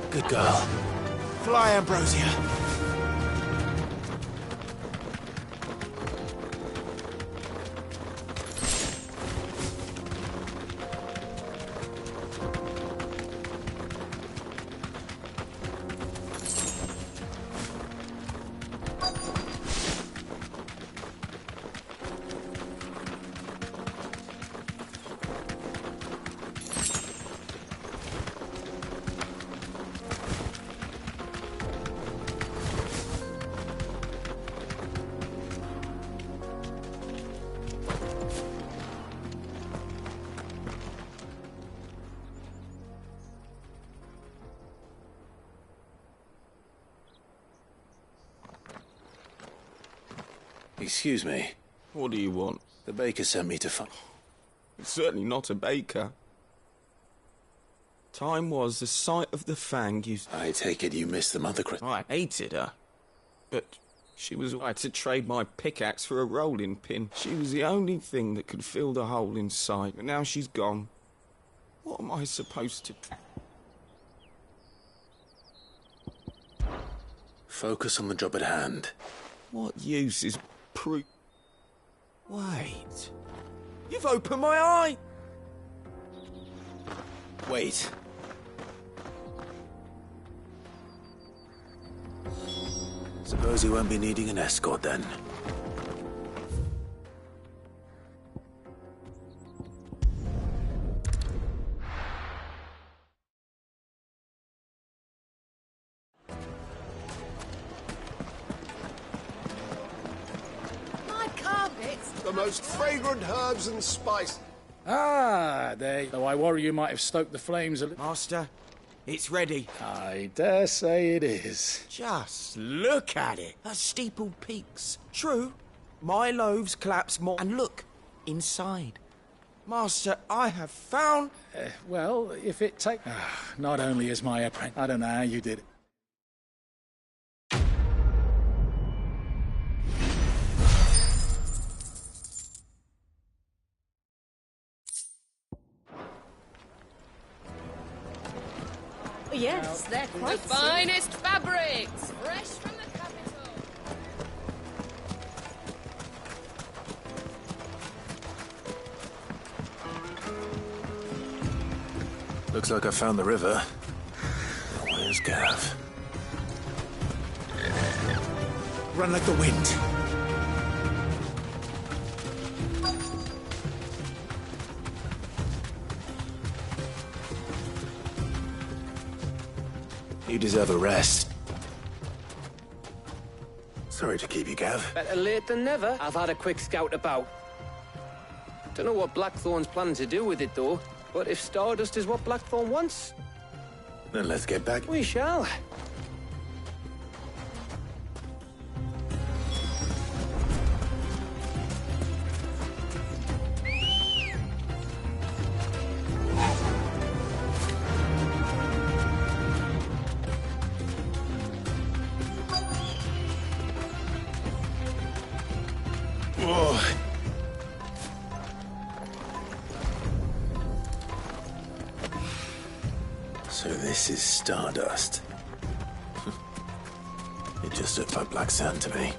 Good girl. Fly, Ambrosia. Excuse me. What do you want? The baker sent me to find... It's certainly not a baker. Time was the sight of the Fang you... I take it you missed the Mother Christmas. I hated her. But she was right to trade my pickaxe for a rolling pin. She was the only thing that could fill the hole inside. But now she's gone. What am I supposed to... Focus on the job at hand. What use is Wait. You've opened my eye! Wait. Suppose you won't be needing an escort then. The most fragrant herbs and spice. Ah, there. Though I worry you might have stoked the flames a little. Master, it's ready. I dare say it is. Just look at it. A steepled peaks. True, my loaves collapse more. And look, inside. Master, I have found... Well, if it take... not only is my apprentice... I don't know how you did it. Yes, they're quite the finest fabrics, fresh from the capital. Looks like I found the river. Where's Gav? Run like the wind. You deserve a rest. Sorry to keep you, Gav. Better late than never. I've had a quick scout about. Don't know what Blackthorn's planning to do with it, though. But if Stardust is what Blackthorn wants... Then let's get back. We shall. So this is Stardust. It just looked like black sand to me.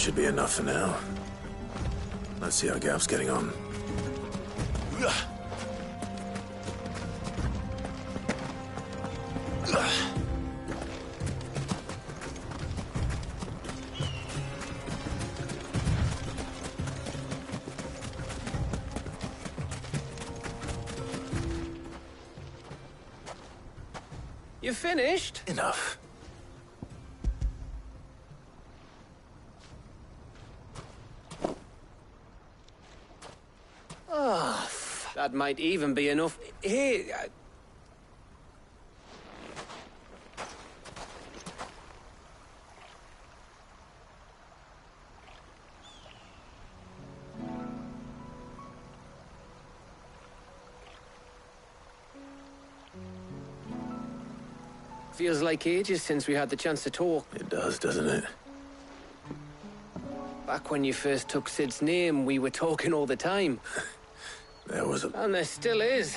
should be enough for now. Let's see how Gav's getting on. You finished? Enough. Oh, that might even be enough. Here. Feels like ages since we had the chance to talk. It does, doesn't it? Back when you first took Sid's name, we were talking all the time. There was a... And there still is.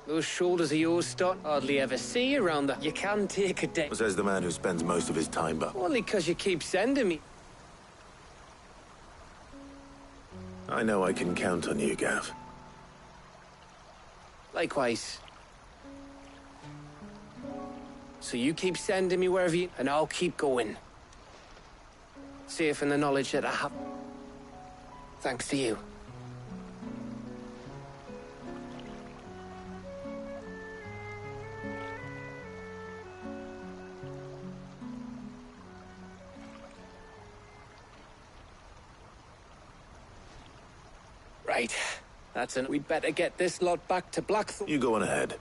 Those shoulders of yours start hardly ever see around the... You can take a day. Says the man who spends most of his time, but... Only because you keep sending me. I know I can count on you, Gav. Likewise. So you keep sending me wherever you... And I'll keep going. Safe in the knowledge that I have... Thanks to you. Right. That's it. We'd better get this lot back to Blackthorn. You go on ahead.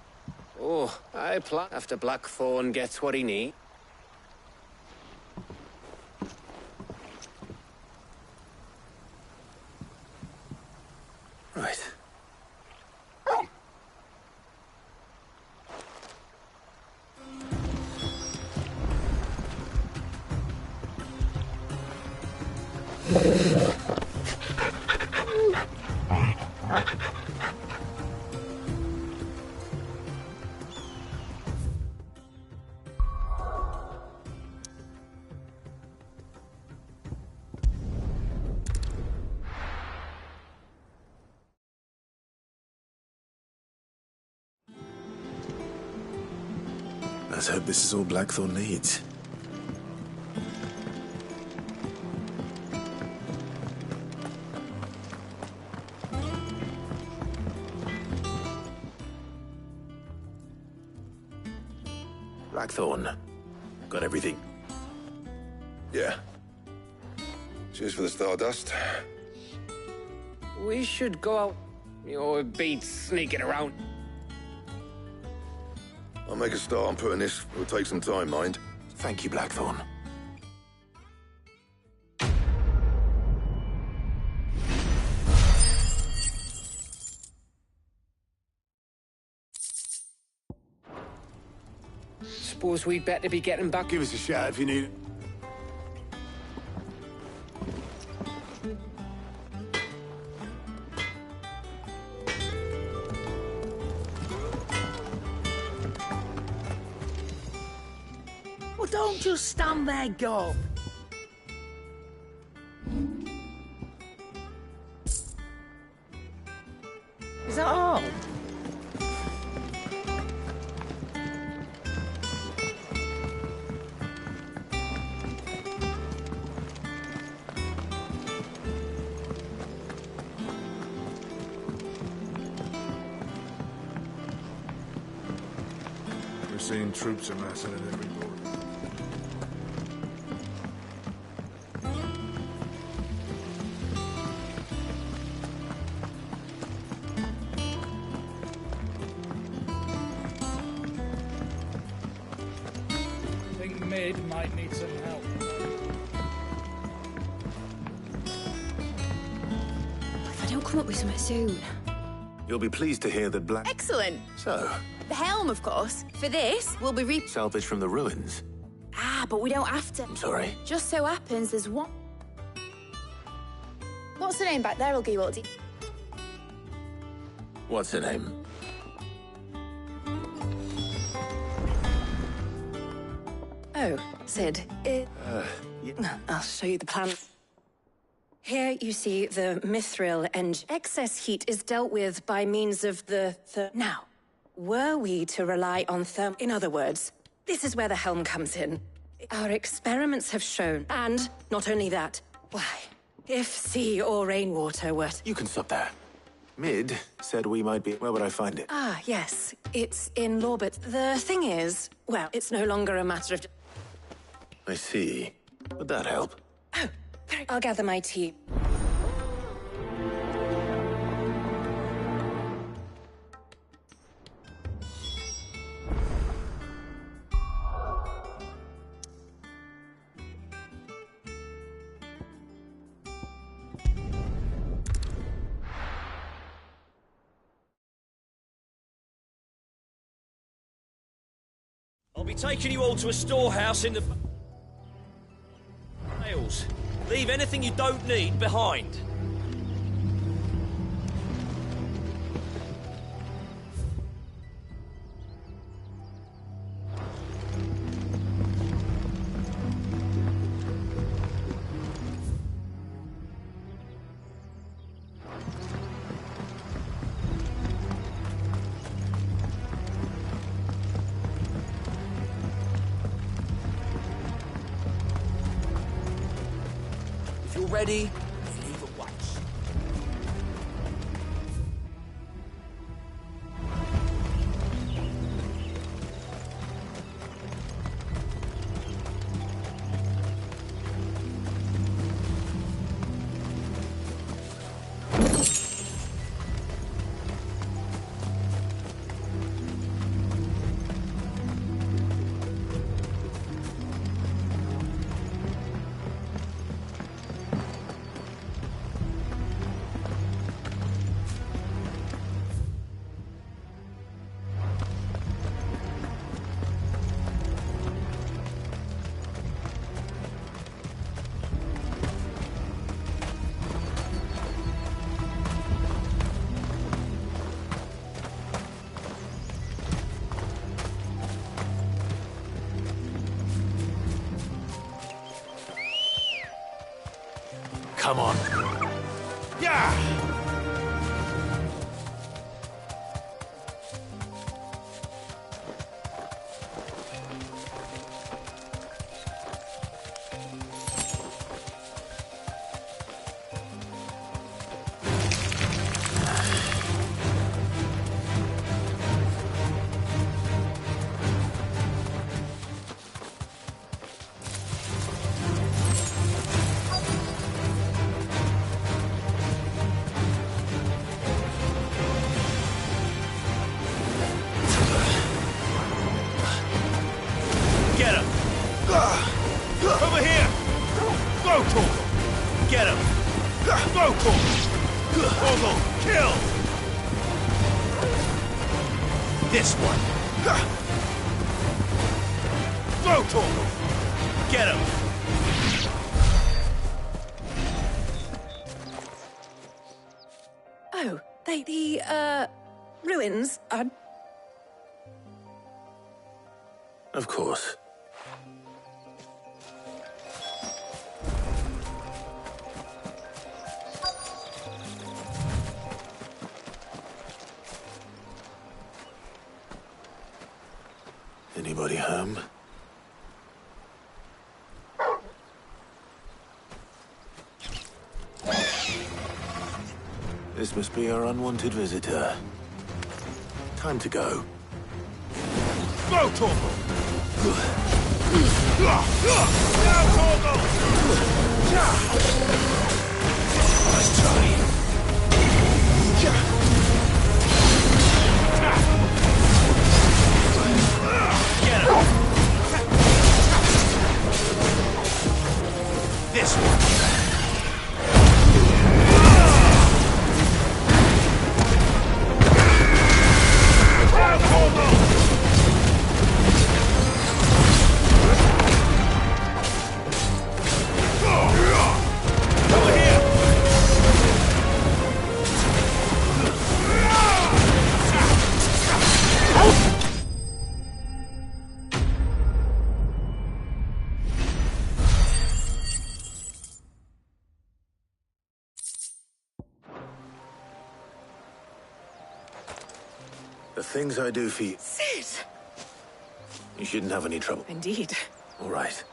Oh, I plan after Blackthorn gets what he needs. Right. Let's hope this is all Blackthorn needs. Blackthorn. Got everything? Yeah. Cheers for the stardust. We should go out. It beats sneaking around. I'll make a start on putting this. It'll take some time, mind. Thank you, Blackthorn. Suppose we'd better be getting back. Give us a shout if you need it. Well, don't just stand there, go. Is that all? We're seeing troops amassing at every border. I think Mid might need some help. If I don't come up with something soon. You'll be pleased to hear that Black... Excellent. So, The helm, of course. For this, we'll be salvage from the ruins. Ah, but we don't have to. I'm sorry. Just so happens there's one... What's the name back there, Ulgi? What's her name? Oh, Sid. I'll show you the plan. Here you see the mithril engine. Excess heat is dealt with by means of the Now, were we to rely on in other words, this is where the helm comes in. Our experiments have shown, and not only that, why, if sea or rainwater were You can stop there. Mid said we might be... Where would I find it? Ah, yes. It's in Lorbit. The thing is, well, it's no longer a matter of... I see. Would that help? Oh, I'll gather my tea. I'll be taking you all to a storehouse in the... Wales. Leave anything you don't need behind. If you're ready, leave at once. Come on. Yeah! Get him! Over here! Go, Torgal! Get him! Go, Torgal! Torgal, kill! This one! Go, Torgal! Get him! Oh, the ruins are... Of course. Anybody home? This must be our unwanted visitor. Time to go. Go, Torgal! Now, Torgal! Nice try. Get him! This one! Over here! The things I do for you. Sid! You shouldn't have any trouble. Indeed. All right.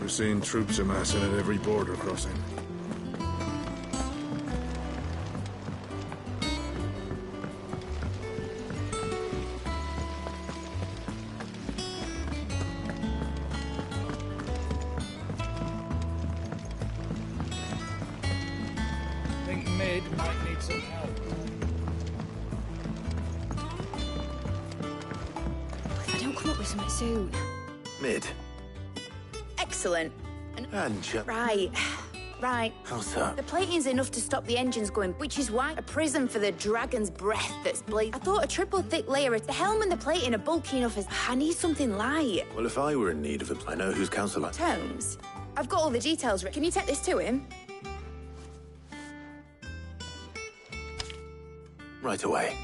We're seeing troops amassing at every border crossing. I think Mid might need some help. If I don't come up with something soon. Mid. Excellent. And Right. Right. How so? The plating's enough to stop the engines going, which is why a prism for the dragon's breath that's blazed. I thought a triple thick layer of the helm and the plating are bulky enough as I need something light. Well, if I were in need of it, I know whose counsel I... Tomes, I've got all the details. Can you take this to him? Right away.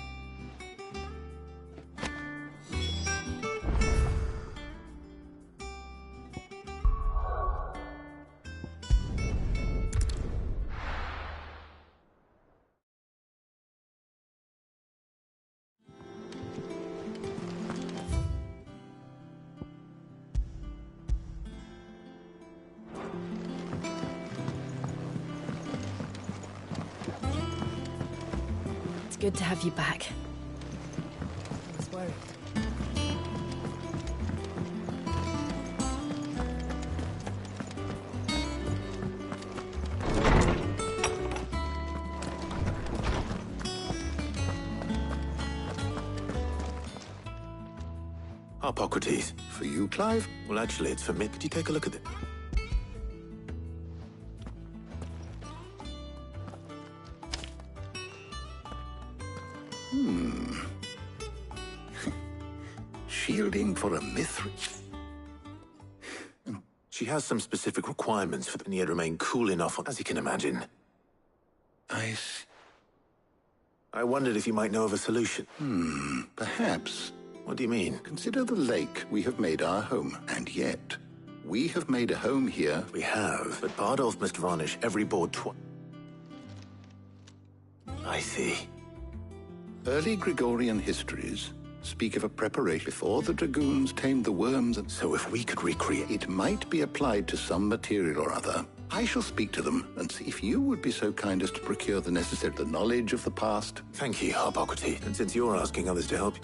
It's good to have you back. I was worried. Hippocrates. For you, Clive? Well, actually, it's for me. Could you take a look at it? Shielding for a Mithril. She has some specific requirements for the yet remain cool enough, as you can imagine. I see. I wondered if you might know of a solution. Perhaps. What do you mean? Consider the lake we have made our home, and yet we have made a home here. We have, but Bardolph must varnish every board twice. I see. Early Gregorian histories speak of a preparation before the dragoons tamed the worms, and so if we could recreate, it might be applied to some material or other. I shall speak to them and see if you would be so kind as to procure the necessary knowledge of the past. Thank you, Hippocrates. And since you're asking others to help you...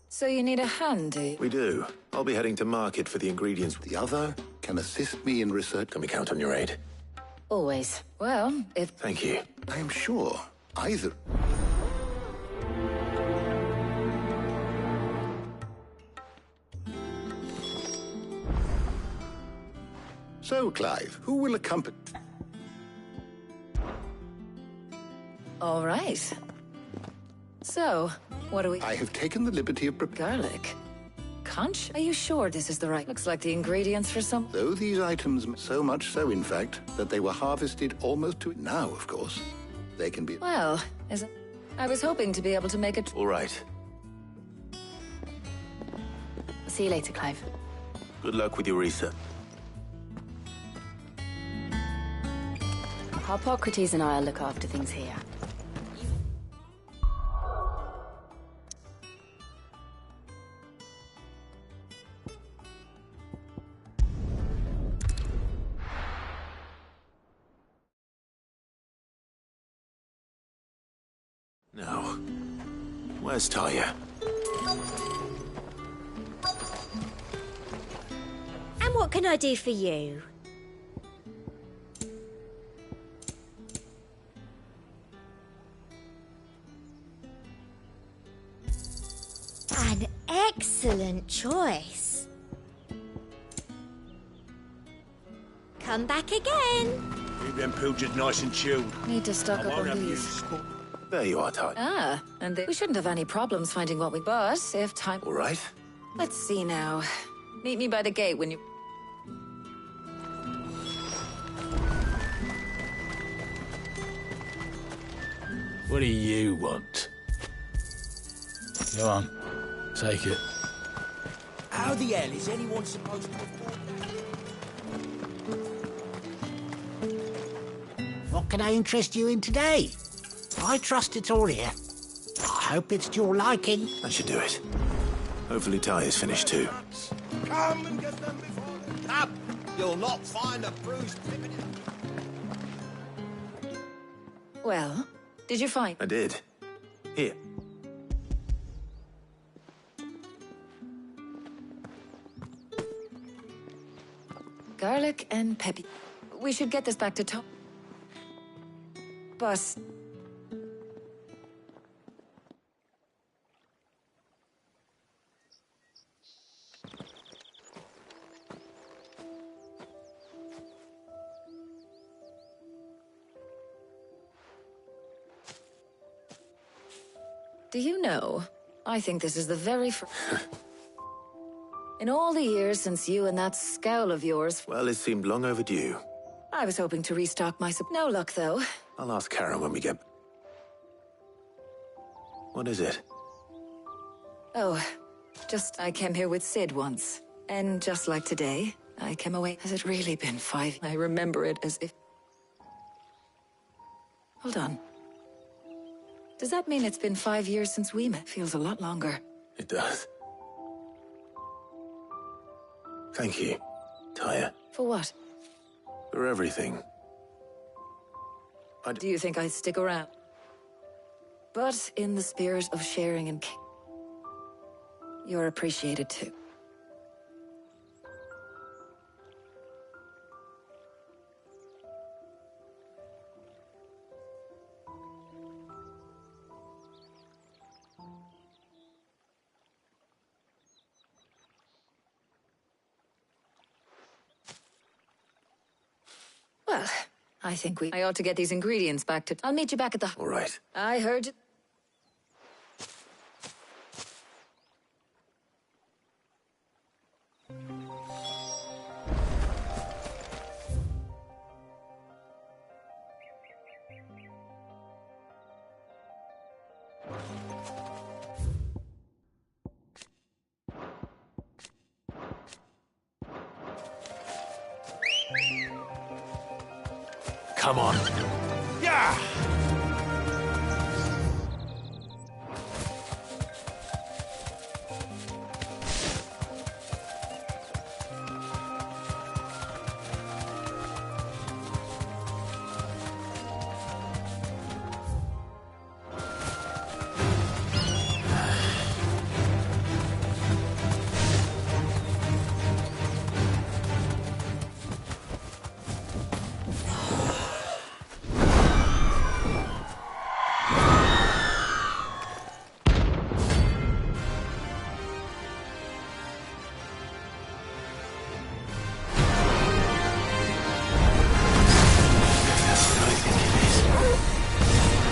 So you need a hand, do you? We do. I'll be heading to market for the ingredients. The other can assist me in research. Can we count on your aid? Always. Well, if... Thank you. I am sure either... So, Clive, who will accompany... All right. So, what do we... I have taken the liberty of... Garlic. conch? Are you sure this is the right? Looks like the ingredients for some. Though these items, so much so, in fact, that they were harvested almost to now, of course. They can be... Well, I was hoping to be able to make it. All right. See you later, Clive. Good luck with your research. Harpocrates and I'll look after things here. Now, where's Taya? And what can I do for you? An excellent choice. Come back again. Keep them pilchards nice and chilled. Need to stock up on these. There you are, Taya. Ah, and we shouldn't have any problems finding what we. But if time. All right. Let's see now. Meet me by the gate when you. What do you want? Go on, take it. How the hell is anyone supposed to afford that? What can I interest you in today? I trust it's all here. I hope it's to your liking. That should do it. Hopefully Taya's finished too. Come and get them before they... Up! You'll not find a bruised pivot in... Well, did you find? I did. Here. Garlic and pepper. We should get this back to Tom. Boss. Do you know, I think this is the very first... In all the years since you and that scowl of yours... Well, it seemed long overdue. I was hoping to restock my... No luck, though. I'll ask Karen when we get... What is it? Oh, just I came here with Sid once. And just like today, I came away... Has it really been 5? I remember it as if... Hold on. Does that mean it's been 5 years since we met? Feels a lot longer. It does. Thank you, Taya. For what? For everything. Do you think I'd stick around? But in the spirit of sharing and... You're appreciated too. Well, I think I ought to get these ingredients back to... I'll meet you back at the... All right. I heard you... Come on. Yeah!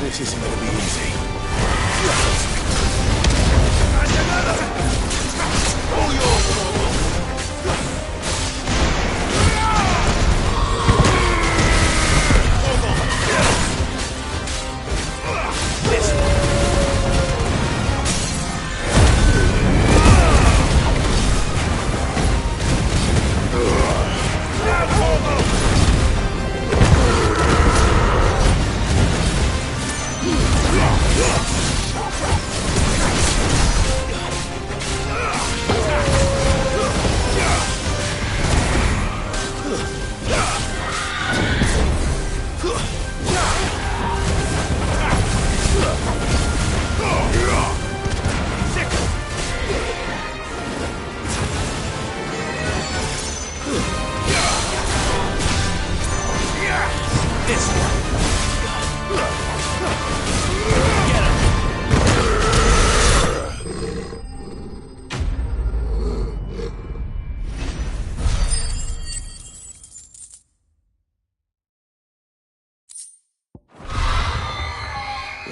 This isn't gonna be easy. And another! All yours!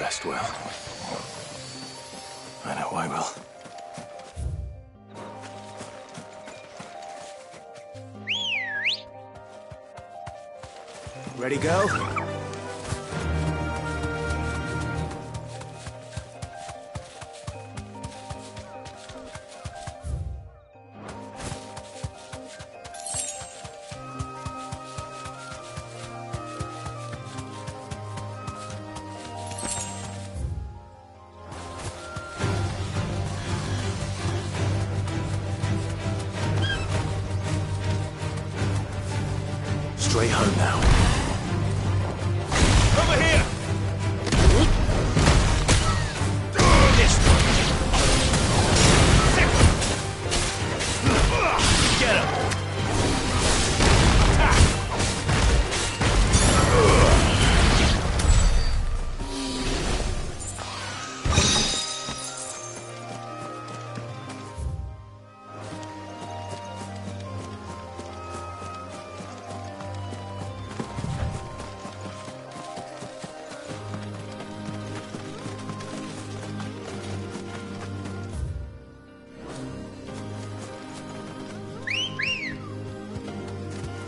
rest well. I know I will. Ready, go? Straight home now. Over here! This Get him! Attack!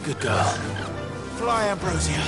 Good girl. Fly, Ambrosia.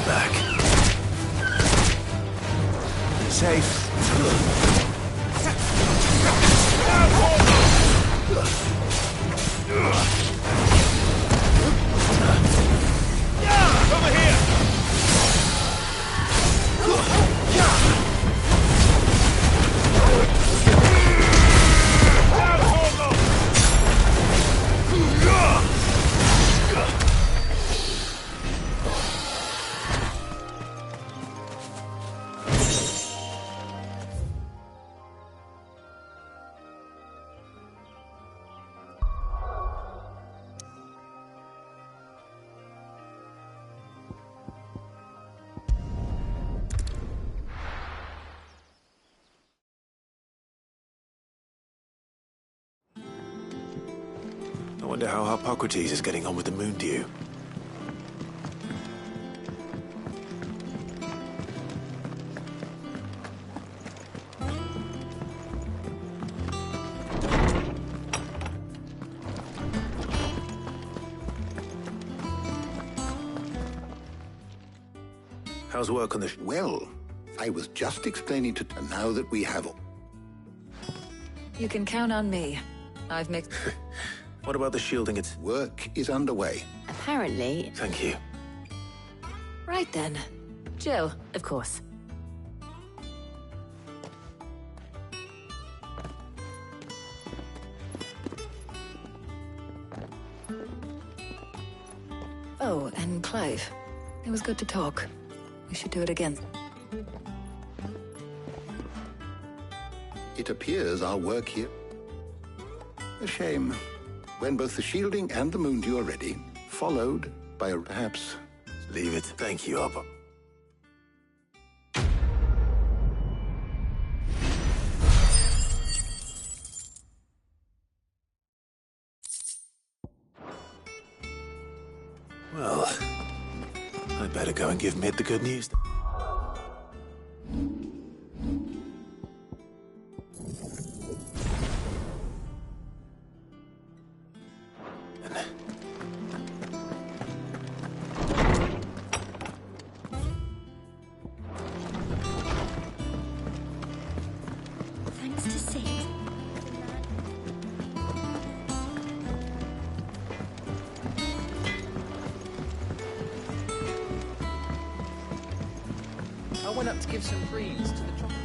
Back. Safe. Over here! I wonder how Hippocrates is getting on with the moon dew. How's work on the... Well, I was just explaining to... And now that we have... You can count on me. I've mixed... What about the shielding? Its work is underway. Apparently. Thank you. Right then. Jill, of course. Oh, and Clive. It was good to talk. We should do it again. It appears our work here... A shame. When both the shielding and the moon dew are ready, followed by a perhaps... Leave it. Thank you, Abba. Well, I'd better go and give Mid the good news. Thanks to Sid. I went up to give some greens to the chocolate.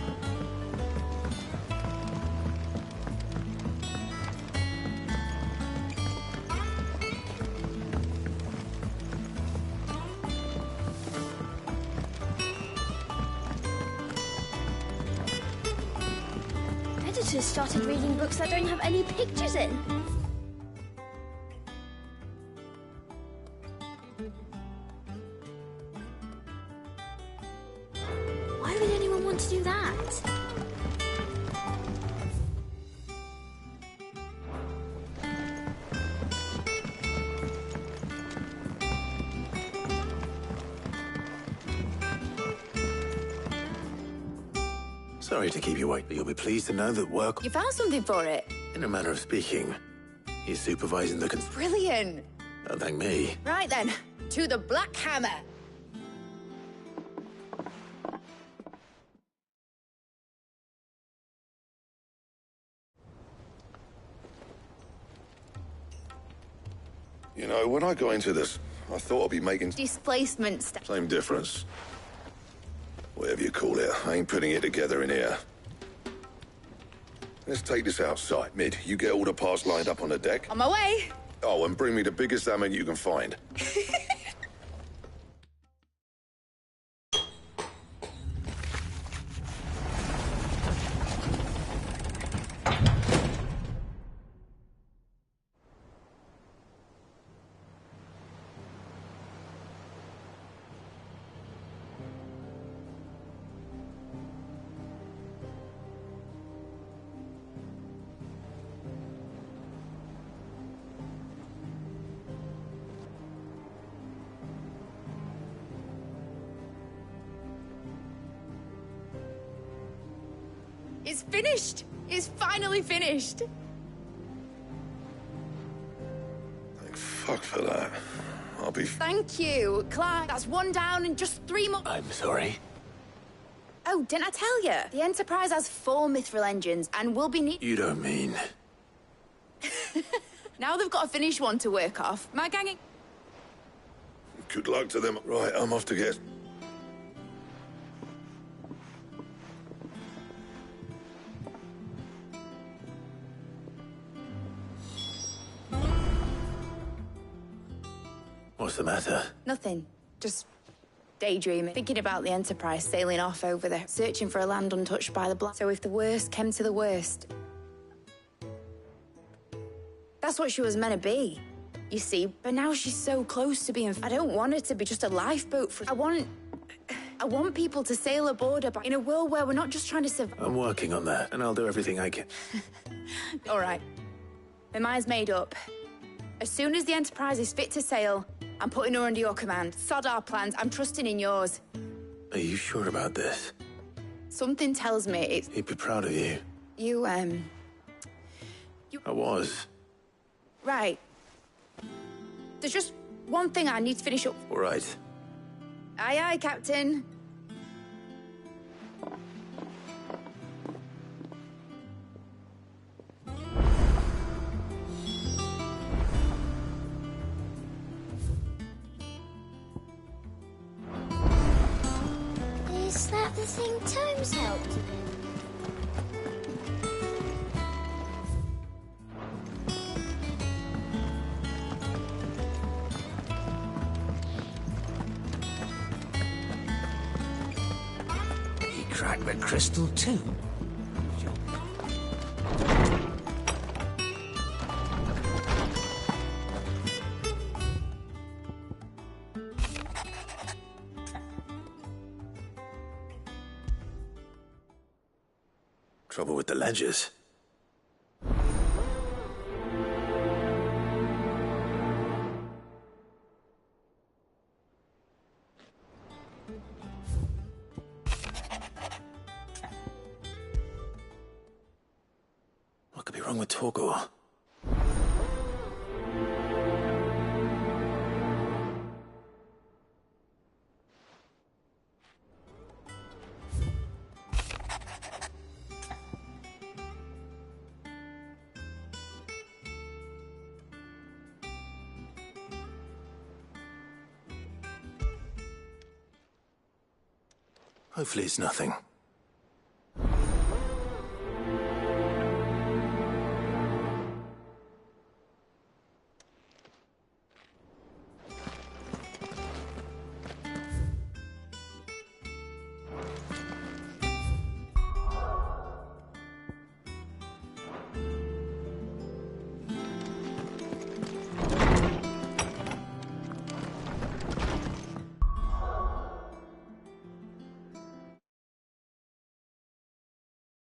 daughters started reading books that don't have any pictures in. Why would anyone want to do that? Sorry to keep you waiting, but you'll be pleased to know that work... You found something for it? In a manner of speaking, he's supervising the... Brilliant. Don't thank me. Right then, to the Black Hammer. You know, when I got into this, I thought I'd be making... Displacement stuff. Same difference. Whatever you call it, I ain't putting it together in here. Let's take this outside. Mid, you get all the parts lined up on the deck. On my way. Oh, and bring me the biggest salmon you can find. It's finished. It's finally finished. Thank fuck for that. I'll be... Thank you, Clark. That's one down and just 3 more. I'm sorry. Oh, didn't I tell you? The Enterprise has 4 mithril engines and will be You don't mean... Now they've got a finished one to work off. My gang... Good luck to them. Right, I'm off to get... What's the matter? Nothing. Just daydreaming. Thinking about the Enterprise sailing off over there, searching for a land untouched by the Black. So if the worst came to the worst... That's what she was meant to be, you see. But now she's so close to being... I don't want her to be just a lifeboat for... I want people to sail aboard her in a world where we're not just trying to survive. I'm working on that, and I'll do everything I can. All right. My mind's made up. As soon as the Enterprise is fit to sail, I'm putting her under your command. Sod our plans. I'm trusting in yours. Are you sure about this? Something tells me it's... He'd be proud of you. You, I was. Right. There's just one thing I need to finish up. All right. Aye, aye, Captain. Is that the thing Tomes helped with? He cracked the crystal too. Trouble with the ledgers. What could be wrong with Torgor? Hopefully it's nothing.